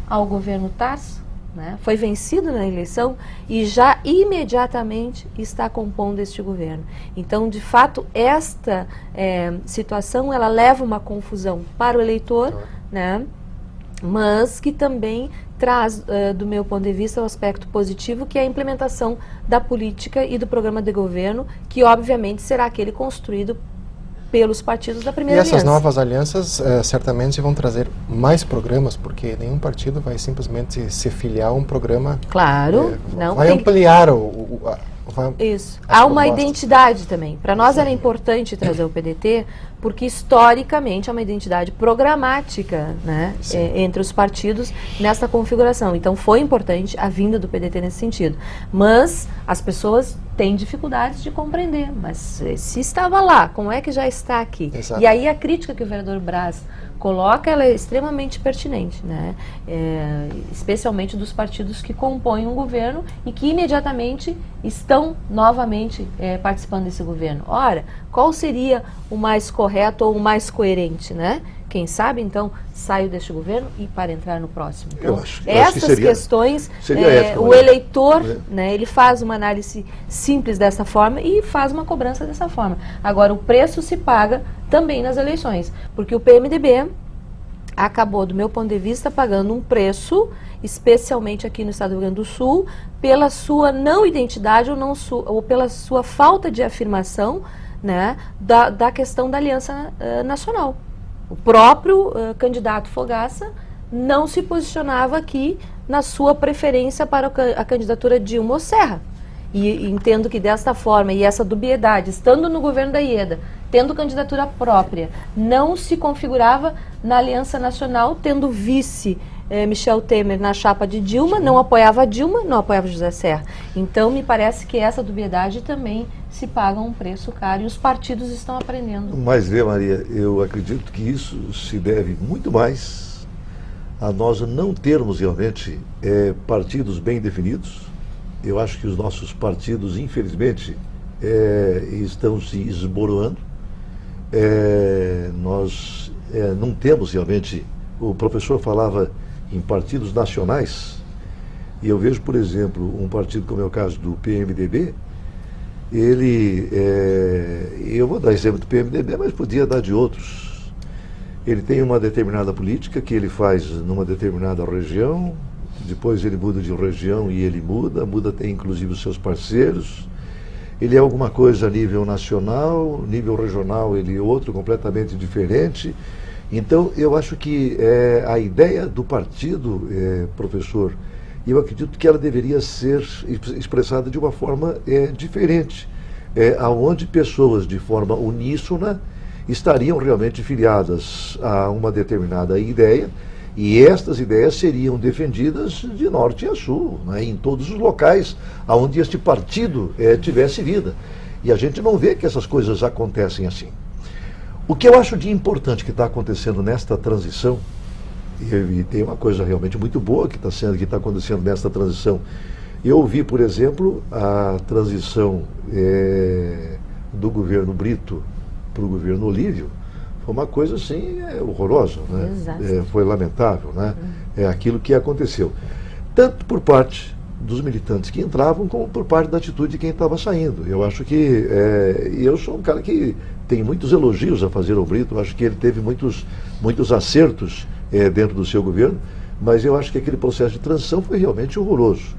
Speaker 2: ao governo Tarso, né? Foi vencido na eleição e já imediatamente está compondo este governo. Então, de fato, esta situação, ela leva uma confusão para o eleitor, né? Mas que também traz, do meu ponto de vista, o aspecto positivo, que é a implementação da política e do programa de governo, que obviamente será aquele construído pelos partidos da primeira aliança.
Speaker 1: E essas novas alianças certamente vão trazer mais programas, porque nenhum partido vai simplesmente se filiar a um programa.
Speaker 2: Claro, não.
Speaker 1: Vai ampliar
Speaker 2: isso. Há uma identidade também. Para nós era importante trazer o PDT, porque historicamente é uma identidade programática, né, entre os partidos nessa configuração. Então foi importante a vinda do PDT nesse sentido. Mas as pessoas têm dificuldades de compreender. Mas se estava lá, como é que já está aqui? Exato. E aí a crítica que o vereador Braz coloca, ela é extremamente pertinente, né? Especialmente dos partidos que compõem um governo e que imediatamente estão novamente participando desse governo. Ora, qual seria o mais correto ou o mais coerente, né? Quem sabe, então, saio deste governo e para entrar no próximo. Então, essas questões, o eleitor, né, ele faz uma análise simples dessa forma e faz uma cobrança dessa forma. Agora, o preço se paga também nas eleições, porque o PMDB acabou, do meu ponto de vista, pagando um preço, especialmente aqui no estado do Rio Grande do Sul, pela sua não identidade ou pela sua falta de afirmação, né, da questão da aliança nacional. O próprio candidato Fogaça não se posicionava aqui na sua preferência para a candidatura de Dilma ou Serra. E entendo que desta forma, e essa dubiedade, estando no governo da Ieda, tendo candidatura própria, não se configurava na Aliança Nacional, tendo vice Michel Temer na chapa de Dilma, não apoiava a Dilma, não apoiava José Serra. Então, me parece que essa dubiedade também se paga um preço caro e os partidos estão aprendendo.
Speaker 3: Mas, Maria, eu acredito que isso se deve muito mais a nós não termos realmente partidos bem definidos. Eu acho que os nossos partidos, infelizmente, estão se esboroando. Nós não temos realmente... O professor falava em partidos nacionais, e eu vejo, por exemplo, um partido como é o caso do PMDB, eu vou dar exemplo do PMDB, mas podia dar de outros. Ele tem uma determinada política que ele faz numa determinada região, depois ele muda de região e ele muda tem inclusive os seus parceiros. Ele é alguma coisa a nível nacional, nível regional ele é outro completamente diferente. Então eu acho que a ideia do partido, professor, eu acredito que ela deveria ser expressada de uma forma diferente, aonde pessoas de forma uníssona estariam realmente filiadas a uma determinada ideia, e estas ideias seriam defendidas de norte a sul, né, em todos os locais onde este partido tivesse vida. E a gente não vê que essas coisas acontecem assim. O que eu acho de importante que está acontecendo nesta transição, e tem uma coisa realmente muito boa que está acontecendo nesta transição. Eu ouvi, por exemplo, a transição do governo Brito para o governo Olívio. Foi uma coisa assim horrorosa, né? Foi lamentável, né? É aquilo que aconteceu. Tanto por parte dos militantes que entravam, como por parte da atitude de quem estava saindo. Eu acho que... eu sou um cara que tem muitos elogios a fazer ao Brito, eu acho que ele teve muitos acertos dentro do seu governo, mas eu acho que aquele processo de transição foi realmente horroroso.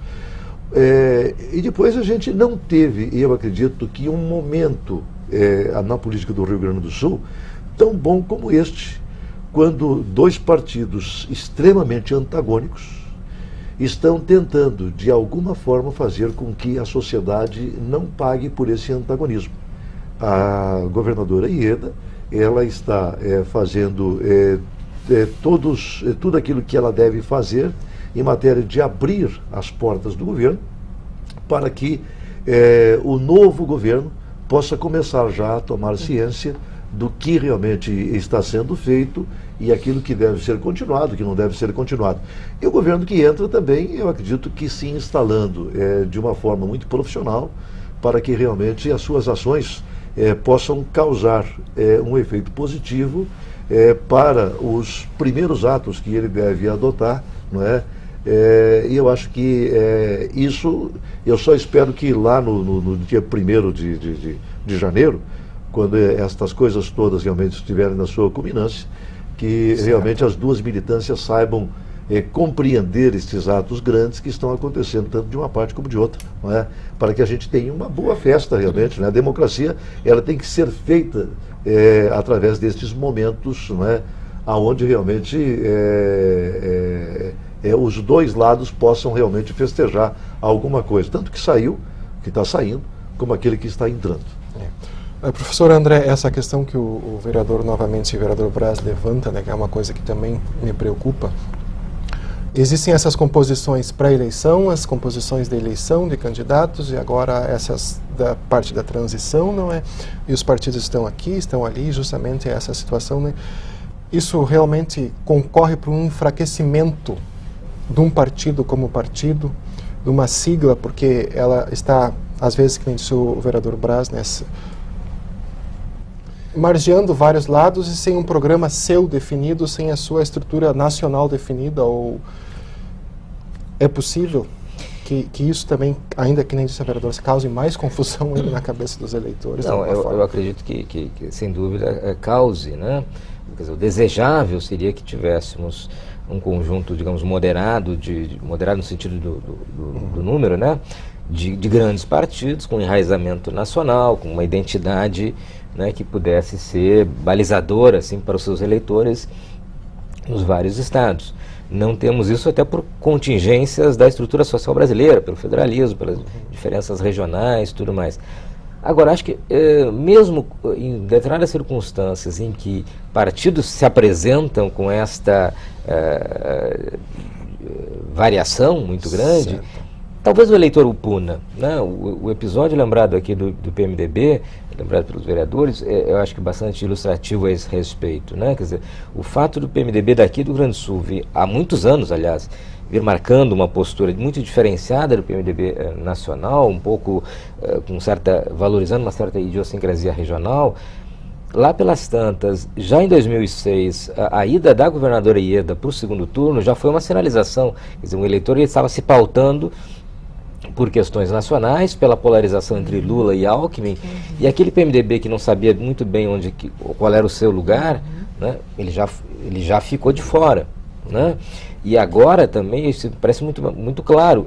Speaker 3: E depois a gente não teve, eu acredito, que um momento na política do Rio Grande do Sul tão bom como este, quando dois partidos extremamente antagônicos, estão tentando, de alguma forma, fazer com que a sociedade não pague por esse antagonismo. A governadora Ieda, ela está fazendo tudo aquilo que ela deve fazer em matéria de abrir as portas do governo para que o novo governo possa começar já a tomar ciência do que realmente está sendo feito e aquilo que deve ser continuado, que não deve ser continuado. E o governo que entra também, eu acredito que se instalando de uma forma muito profissional para que realmente as suas ações possam causar um efeito positivo para os primeiros atos que ele deve adotar, não é? E eu acho que isso, eu só espero que lá no dia 1º de janeiro, quando estas coisas todas realmente estiverem na sua culminância, que realmente as duas militâncias saibam compreender estes atos grandes que estão acontecendo, tanto de uma parte como de outra, não é? Para que a gente tenha uma boa festa realmente, né? A democracia, ela tem que ser feita através destes momentos, não é? Onde realmente os dois lados possam realmente festejar alguma coisa, tanto que saiu, que está saindo, como aquele que está entrando.
Speaker 1: Professor André, essa questão que o vereador, novamente, o vereador Braz levanta, né, que é uma coisa que também me preocupa. Existem essas composições pré-eleição, as composições da eleição de candidatos, e agora essas da parte da transição, não é? E os partidos estão aqui, estão ali, justamente essa situação, né? Isso realmente concorre para um enfraquecimento de um partido como partido, de uma sigla, porque ela está, às vezes, que nem disse o vereador Braz, né, margeando vários lados e sem um programa seu definido, sem a sua estrutura nacional definida, ou é possível que isso também, ainda que nem disse a vereadora, cause mais confusão ainda na cabeça dos eleitores?
Speaker 5: Não, eu acredito que sem dúvida cause, né? Quer dizer, o desejável seria que tivéssemos um conjunto, digamos, moderado, moderado no sentido do número, né? De grandes partidos, com enraizamento nacional, com uma identidade, né, que pudesse ser balizadora assim, para os seus eleitores nos vários estados. Não temos isso até por contingências da estrutura social brasileira, pelo federalismo, pelas diferenças regionais, tudo mais. Agora, acho que mesmo em determinadas circunstâncias em que partidos se apresentam com esta variação muito grande, certo, talvez o eleitor o puna, né? O episódio lembrado aqui do PMDB, lembrado pelos vereadores, eu acho que bastante ilustrativo a esse respeito, né? Quer dizer, o fato do PMDB daqui do Rio Grande do Sul, há muitos anos, aliás, vir marcando uma postura muito diferenciada do PMDB nacional, um pouco valorizando uma certa idiosincrasia regional. Lá pelas tantas, já em 2006, a ida da governadora Ieda para o segundo turno já foi uma sinalização. Quer dizer, o eleitor estava se pautando por questões nacionais, pela polarização entre Lula e Alckmin, e aquele PMDB que não sabia muito bem qual era o seu lugar, né, ele já ficou de fora, né? E agora também, isso parece muito claro,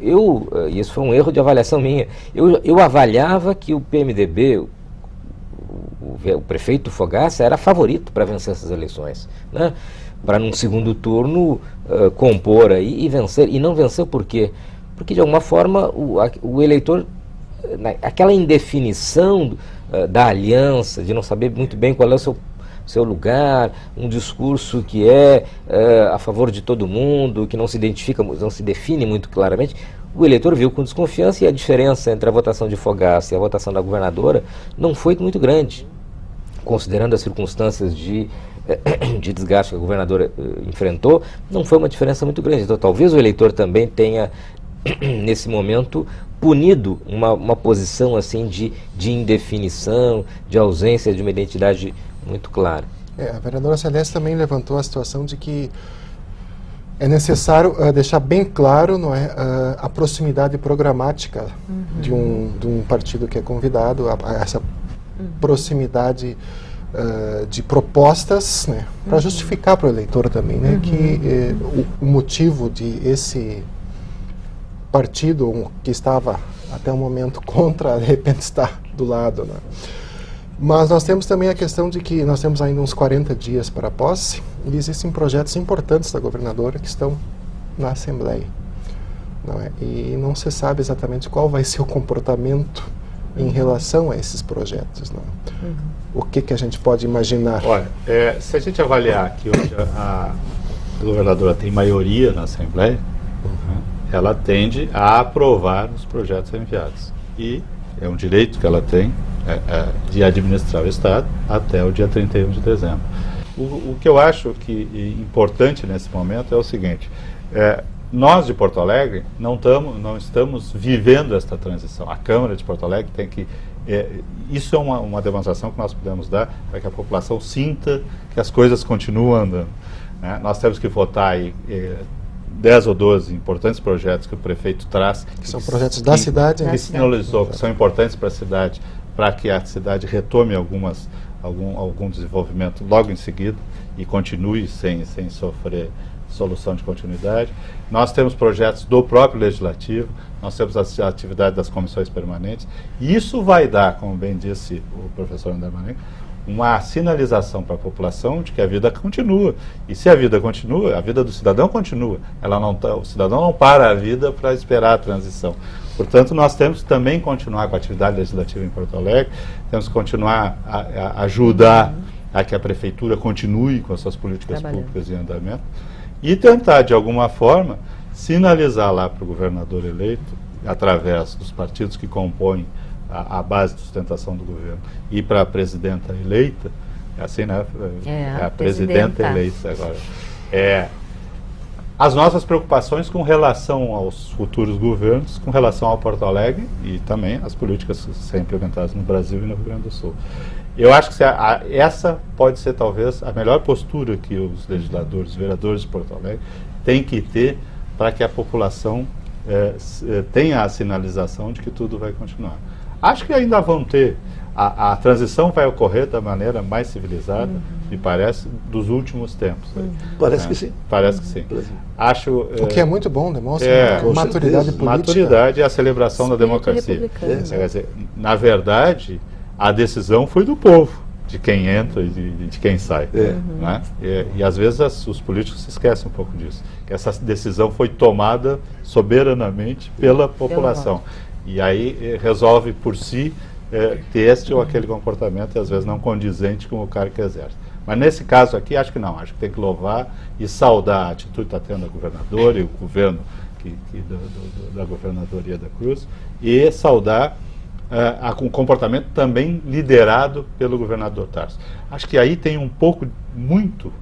Speaker 5: e isso foi um erro de avaliação minha, eu avaliava que o PMDB, o prefeito Fogaça, era favorito para vencer essas eleições, né? Para num segundo turno compor aí e vencer, e não venceu por quê? Porque de alguma forma o eleitor, aquela indefinição da aliança, de não saber muito bem qual é o seu lugar, um discurso que é a favor de todo mundo, que não se identifica, não se define muito claramente, o eleitor viu com desconfiança, e a diferença entre a votação de Fogaça e a votação da governadora não foi muito grande, considerando as circunstâncias de desgaste que a governadora enfrentou, não foi uma diferença muito grande. Então talvez o eleitor também tenha, nesse momento, punido uma posição assim de indefinição, de ausência de uma identidade muito clara.
Speaker 1: A vereadora Celeste também levantou a situação de que é necessário deixar bem claro, não é, a proximidade programática de um partido que é convidado, essa proximidade de propostas, né, para justificar para o eleitor também, né, que o motivo de esse partido que estava até o momento contra, de repente está do lado, né? Mas nós temos também a questão de que nós temos ainda uns 40 dias para a posse, e existem projetos importantes da governadora que estão na Assembleia. não é? E não se sabe exatamente qual vai ser o comportamento em relação a esses projetos, não é? O que a gente pode imaginar?
Speaker 4: Olha, se a gente avaliar que hoje a governadora tem maioria na Assembleia, ela tende a aprovar os projetos enviados. E é um direito que ela tem de administrar o Estado até o dia 31 de dezembro. O que eu acho que importante nesse momento é o seguinte, nós de Porto Alegre não estamos vivendo esta transição. A Câmara de Porto Alegre tem que... isso é uma demonstração que nós podemos dar para que a população sinta que as coisas continuam andando, né? Nós temos que votar aí 10 ou 12 importantes projetos que o prefeito traz.
Speaker 1: Que são projetos da cidade.
Speaker 4: Que sinalizou que são importantes para a cidade, para que a cidade retome algum desenvolvimento logo em seguida e continue sem sofrer solução de continuidade. Nós temos projetos do próprio Legislativo, nós temos a atividade das comissões permanentes, e isso vai dar, como bem disse o professor André Marenco, uma sinalização para a população de que a vida continua. E se a vida continua, a vida do cidadão continua. O cidadão não para a vida para esperar a transição. Portanto, nós temos que também continuar com a atividade legislativa em Porto Alegre, temos que continuar a ajudar a que a Prefeitura continue com as suas políticas públicas em andamento e tentar, de alguma forma, sinalizar lá para o governador eleito, através dos partidos que compõem a base de sustentação do governo, e para a presidenta eleita, assim, né? A presidenta eleita agora. As nossas preocupações com relação aos futuros governos, com relação ao Porto Alegre e também as políticas que serão implementadas no Brasil e no Rio Grande do Sul. Eu acho que essa pode ser talvez a melhor postura que os legisladores, os vereadores de Porto Alegre têm que ter para que a população tenha a sinalização de que tudo vai continuar. Acho que ainda vão ter, a transição vai ocorrer da maneira mais civilizada, me parece, dos últimos tempos.
Speaker 3: Parece que sim.
Speaker 4: Parece que sim.
Speaker 1: Acho, o que é muito bom, demonstra maturidade política.
Speaker 4: Maturidade e a celebração da democracia. Quer dizer, na verdade, a decisão foi do povo, de quem entra e de quem sai. Né? E às vezes os políticos se esquecem um pouco disso, que essa decisão foi tomada soberanamente pela população. E aí resolve por si ter este ou aquele comportamento, e às vezes não condizente com o cargo que exerce. Mas nesse caso aqui, acho que não. Acho que tem que louvar e saudar a atitude que está tendo a governadora e o governo da governadoria da Cruz, e saudar um comportamento também liderado pelo governador Tarso. Acho que aí tem um pouco, muito,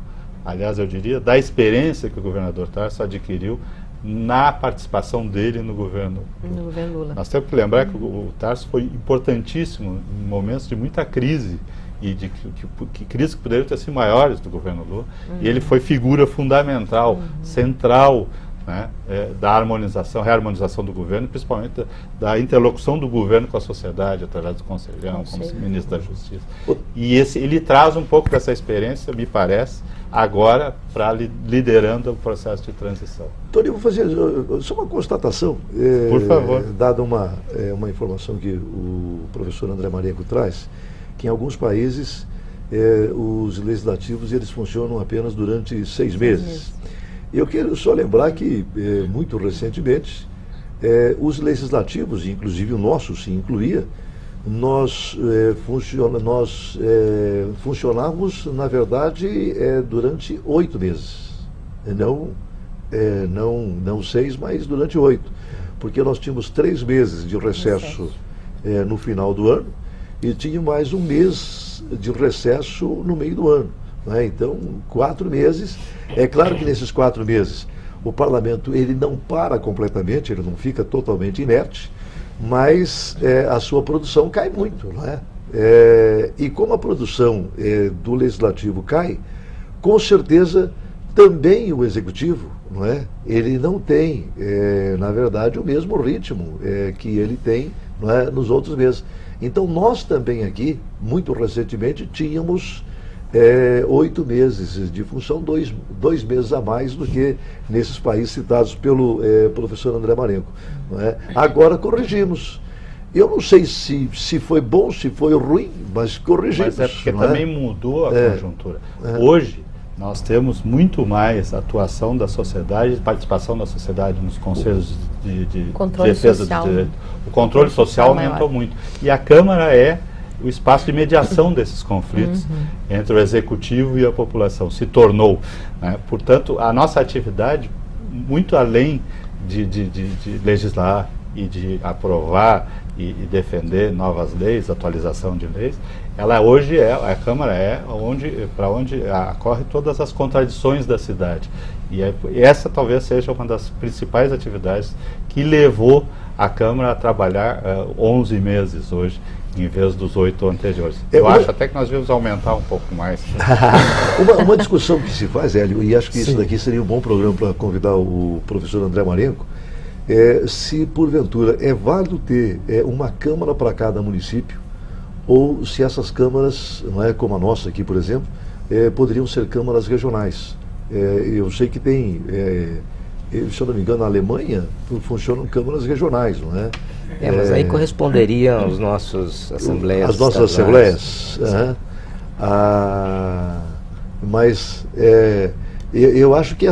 Speaker 4: aliás, eu diria, da experiência que o governador Tarso adquiriu na participação dele no governo Lula. Nós temos que lembrar que o Tarso foi importantíssimo em momentos de muita crise, e de crises que poderiam ter sido maiores do governo Lula, e ele foi figura fundamental, central, né, da reharmonização do governo, principalmente da interlocução do governo com a sociedade, através do Conselhão, como ministro da Justiça. E ele traz um pouco dessa experiência, me parece, agora para liderando o processo de transição.
Speaker 3: Tony, eu vou fazer só uma constatação.
Speaker 4: Por favor.
Speaker 3: Dada uma informação que o professor André Marenco traz, que em alguns países os legislativos eles funcionam apenas durante 6 meses. Eu quero só lembrar que, muito recentemente, os legislativos, inclusive o nosso se incluía, nós funcionávamos, na verdade, durante 8 meses. Não 6, mas durante 8. Porque nós tínhamos 3 meses de recesso no final do ano e tinha mais 1 mês de recesso no meio do ano. Então, 4 meses. É claro que nesses 4 meses o parlamento ele não para completamente, ele não fica totalmente inerte, mas a sua produção cai muito, não é? E como a produção do legislativo cai, com certeza também o executivo, não é? Ele não tem, na verdade, o mesmo ritmo que ele tem, não é, nos outros meses. Então nós também aqui, muito recentemente, tínhamos 8 meses de função, 2 meses a mais do que nesses países citados pelo professor André Marenco. Não é? Agora corrigimos. Eu não sei se foi bom, se foi ruim, mas corrigimos.
Speaker 4: Mas é porque também mudou a conjuntura. Hoje, Nós temos muito mais atuação da sociedade, participação da sociedade nos conselhos de defesa do direito. O controle social aumentou muito. E a Câmara é o espaço de mediação desses conflitos entre o executivo e a população. Se tornou, né? Portanto, a nossa atividade, muito além de legislar e de aprovar e defender novas leis, atualização de leis, ela hoje a Câmara para onde ocorre todas as contradições da cidade. E essa talvez seja uma das principais atividades que levou a Câmara a trabalhar 11 meses hoje, em vez dos 8 anteriores. Eu acho até que nós devíamos aumentar um pouco mais.
Speaker 3: Uma discussão que se faz, Hélio, e acho que isso daqui seria um bom programa para convidar o professor André Marenco, se porventura é válido ter uma Câmara para cada município, ou se essas câmaras, não é como a nossa aqui, por exemplo, poderiam ser câmaras regionais. Eu sei que tem, se eu não me engano, na Alemanha funcionam câmaras regionais, não é?
Speaker 5: Mas aí corresponderiam aos nossos assembleias.
Speaker 3: As nossas assembleias. Mas eu acho que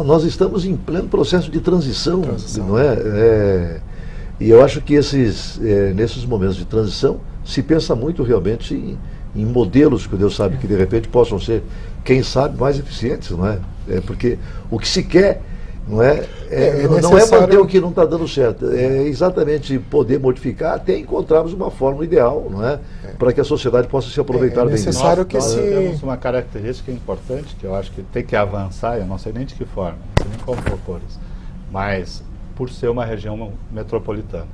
Speaker 3: nós estamos em pleno processo de transição. Não é? E eu acho que nesses momentos de transição se pensa muito realmente em modelos que Deus sabe que de repente possam ser, quem sabe, mais eficientes, não é? Porque o que se quer não é manter o que não está dando certo, é exatamente poder modificar até encontrarmos uma fórmula ideal, não é? Para que a sociedade possa se aproveitar bem disso.
Speaker 4: Nós temos uma característica importante que eu acho que tem que avançar, eu não sei nem de que forma, não sei nem como propor isso, mas por ser uma região metropolitana.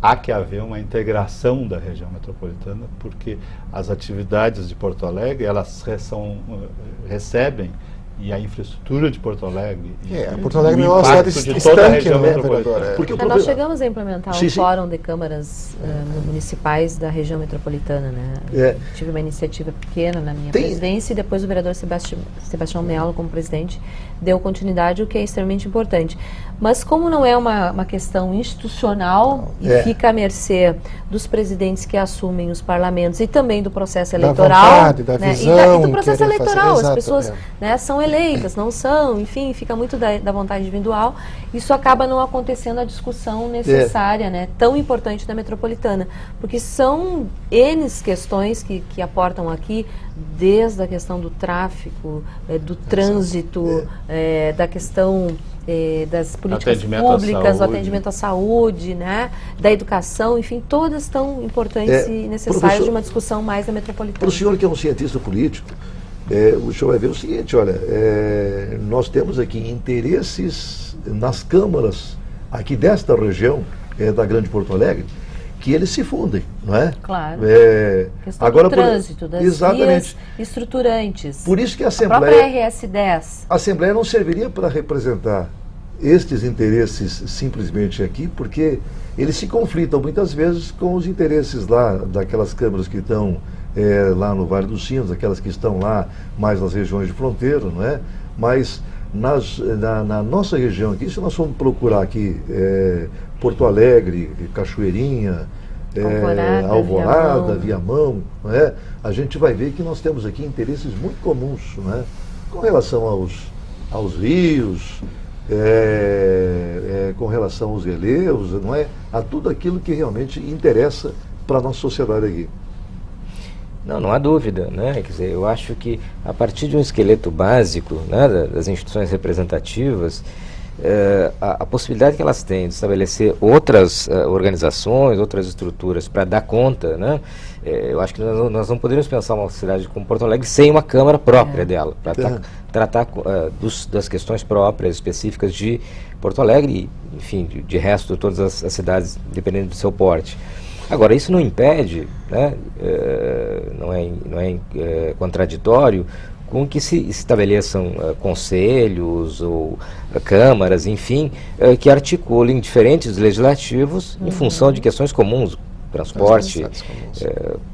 Speaker 4: Há que haver uma integração da região metropolitana, porque as atividades de Porto Alegre, elas recebem, e a infraestrutura de Porto Alegre,
Speaker 1: Porto Alegre é uma cidade
Speaker 4: de toda a região metropolitana.
Speaker 2: Nós chegamos a implementar um fórum de câmaras municipais da região metropolitana, né? Tive uma iniciativa pequena na minha presidência e depois o vereador Sebastião Melo, como presidente, deu continuidade, o que é extremamente importante. Mas como não é uma questão institucional e fica à mercê dos presidentes que assumem os parlamentos e também do processo eleitoral,
Speaker 1: da vontade, da visão,
Speaker 2: e do processo eleitoral, as pessoas são eleitas, não são, enfim, fica muito da vontade individual, isso acaba não acontecendo a discussão necessária, né, tão importante da metropolitana, porque são N questões que aportam aqui, desde a questão do tráfico, do trânsito, da questão das políticas públicas, do atendimento à saúde, né, da educação, enfim, todas tão importantes e necessárias de uma discussão mais da metropolitana.
Speaker 3: Para o senhor que é um cientista político, o senhor vai ver o seguinte, olha, nós temos aqui interesses nas câmaras aqui desta região da Grande Porto Alegre, que eles se fundem, não é?
Speaker 2: Claro.
Speaker 3: Questão
Speaker 2: do trânsito, das vias estruturantes.
Speaker 3: Por isso que a
Speaker 2: própria RS 10.
Speaker 3: A Assembleia não serviria para representar estes interesses simplesmente aqui, porque eles se conflitam muitas vezes com os interesses lá daquelas câmaras que estão lá no Vale dos Sinos, aquelas que estão lá mais nas regiões de fronteira, não é? Mas na nossa região aqui, se nós formos procurar aqui Porto Alegre, Cachoeirinha, Alvorada, Viamão, não é? A gente vai ver que nós temos aqui interesses muito comuns, não é? Com relação aos rios, com relação aos relevos, não é? A tudo aquilo que realmente interessa para a nossa sociedade aqui.
Speaker 5: Não há dúvida, né? Quer dizer, eu acho que a partir de um esqueleto básico, né, das instituições representativas, a possibilidade que elas têm de estabelecer outras organizações, outras estruturas para dar conta, né? Eu acho que nós não poderíamos pensar uma cidade como Porto Alegre sem uma Câmara própria dela, para tratar das questões próprias, específicas de Porto Alegre e, enfim, de resto de todas as cidades, dependendo do seu porte. Agora, isso não impede, né, não é contraditório com que se estabeleçam conselhos ou câmaras, enfim, que articulem diferentes legislativos em função de questões comuns, transporte,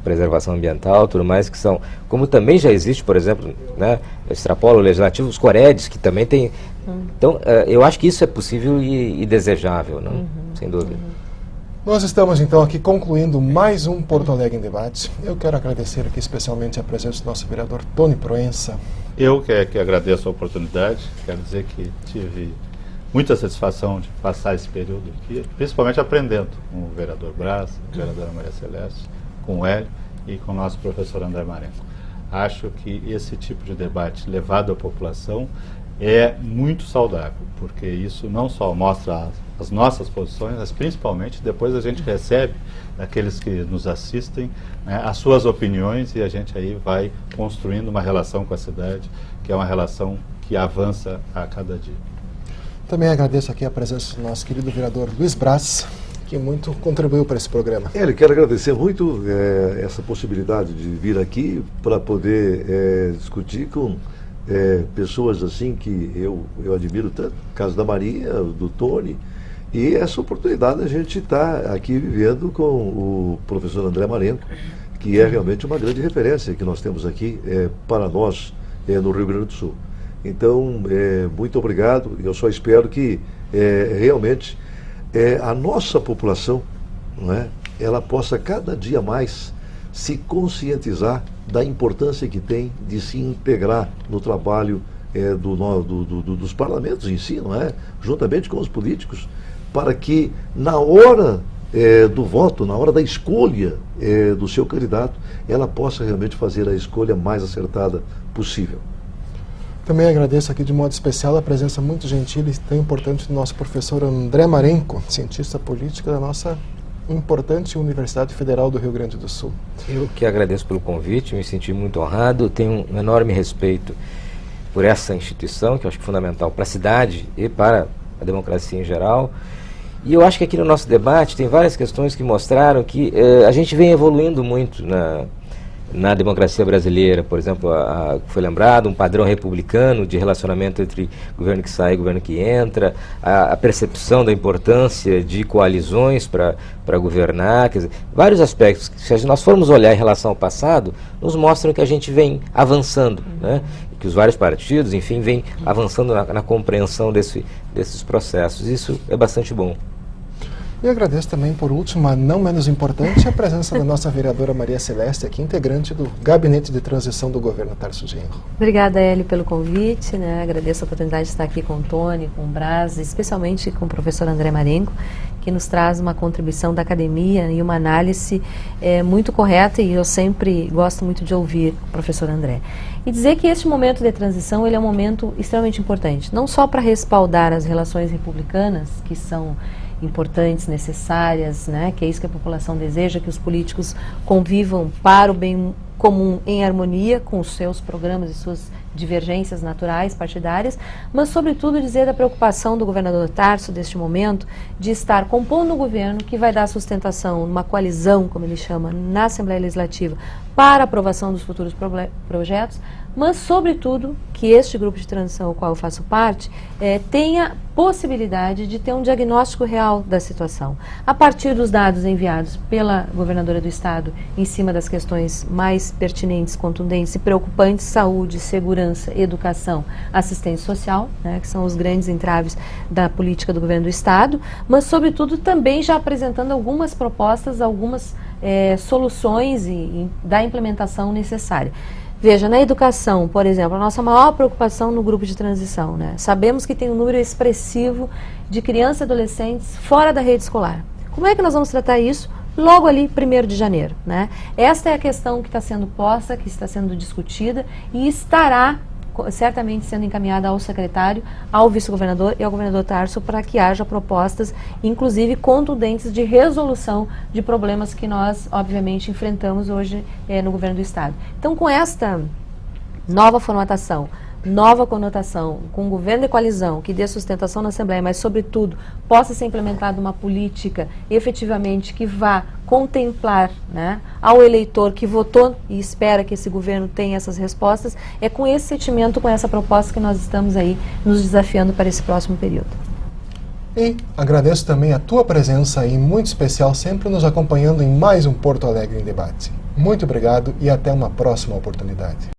Speaker 5: preservação ambiental, tudo mais, que são, como também já existe, por exemplo, né, extrapola o legislativo, os COREDs, que também tem. Então, eu acho que isso é possível e desejável, não? Sem dúvida.
Speaker 1: Nós estamos, então, aqui concluindo mais um Porto Alegre em Debate. Eu quero agradecer aqui especialmente a presença do nosso vereador Tony Proença,
Speaker 4: Eu que agradeço a oportunidade, quero dizer que tive muita satisfação de passar esse período aqui, principalmente aprendendo com o vereador Braz, a vereadora Maria Celeste, com o Hélio e com o nosso professor André Marenco. Acho que esse tipo de debate levado à população é muito saudável, porque isso não só mostra as nossas posições, mas principalmente depois a gente recebe daqueles que nos assistem, né, as suas opiniões, e a gente aí vai construindo uma relação com a cidade, que é uma relação que avança a cada dia.
Speaker 1: Também agradeço aqui a presença do nosso querido vereador Luiz Braz, que muito contribuiu para esse programa.
Speaker 3: Quero agradecer muito essa possibilidade de vir aqui para poder discutir com pessoas assim que eu admiro tanto, no caso da Maria, do Tony, e essa oportunidade a gente está aqui vivendo com o professor André Marenco, que é realmente uma grande referência que nós temos aqui para nós no Rio Grande do Sul. Então, muito obrigado. Eu só espero que realmente a nossa população, não é, ela possa cada dia mais se conscientizar da importância que tem de se integrar no trabalho dos parlamentos em si, não é? Juntamente com os políticos, para que na hora do voto, na hora da escolha do seu candidato, ela possa realmente fazer a escolha mais acertada possível.
Speaker 1: Também agradeço aqui de modo especial a presença muito gentil e tão importante do nosso professor André Marenco, cientista político da nossa importante Universidade Federal do Rio Grande do Sul.
Speaker 5: Eu que agradeço pelo convite, me senti muito honrado, tenho um enorme respeito por essa instituição, que eu acho que é fundamental para a cidade e para a democracia em geral. E eu acho que aqui no nosso debate tem várias questões que mostraram que a gente vem evoluindo muito na democracia brasileira. Por exemplo, foi lembrado um padrão republicano de relacionamento entre governo que sai e governo que entra, a percepção da importância de coalizões para governar, quer dizer, vários aspectos que, se nós formos olhar em relação ao passado, nos mostram que a gente vem avançando, né? Que os vários partidos, enfim, vêm avançando na compreensão desses processos. Isso é bastante bom.
Speaker 1: E agradeço também, por último, mas não menos importante, a presença da nossa vereadora Maria Celeste, aqui integrante do Gabinete de Transição do Governo Tarso Genro.
Speaker 2: Obrigada, Hélio, pelo convite, né? Agradeço a oportunidade de estar aqui com o Tony, com o Braz, especialmente com o professor André Marenco, que nos traz uma contribuição da academia e uma análise muito correta, e eu sempre gosto muito de ouvir o professor André. E dizer que este momento de transição ele é um momento extremamente importante, não só para respaldar as relações republicanas, que são importantes, necessárias, né, que é isso que a população deseja, que os políticos convivam para o bem comum em harmonia com os seus programas e suas divergências naturais, partidárias, mas sobretudo dizer da preocupação do governador Tarso deste momento de estar compondo um governo que vai dar sustentação numa coalizão, como ele chama, na Assembleia Legislativa para a aprovação dos futuros projetos, mas sobretudo que este grupo de transição ao qual eu faço parte tenha possibilidade de ter um diagnóstico real da situação, a partir dos dados enviados pela governadora do estado em cima das questões mais pertinentes, contundentes e preocupantes: saúde, segurança, educação, assistência social, né, que são os grandes entraves da política do governo do estado, mas sobretudo também já apresentando algumas propostas, algumas soluções e da implementação necessária. Veja, na educação, por exemplo, a nossa maior preocupação no grupo de transição, né? Sabemos que tem um número expressivo de crianças e adolescentes fora da rede escolar. Como é que nós vamos tratar isso? Logo ali, 1º de janeiro, né? Esta é a questão que está sendo posta, que está sendo discutida e estará certamente sendo encaminhada ao secretário, ao vice-governador e ao governador Tarso, para que haja propostas, inclusive contundentes, de resolução de problemas que nós, obviamente, enfrentamos hoje no governo do estado. Então, com esta nova formatação, nova conotação, com um governo de coalizão que dê sustentação na Assembleia, mas, sobretudo, possa ser implementada uma política efetivamente que vá contemplar, né, ao eleitor que votou e espera que esse governo tenha essas respostas, é com esse sentimento, com essa proposta que nós estamos aí nos desafiando para esse próximo período.
Speaker 1: E agradeço também a tua presença aí, muito especial, sempre nos acompanhando em mais um Porto Alegre em Debate. Muito obrigado e até uma próxima oportunidade.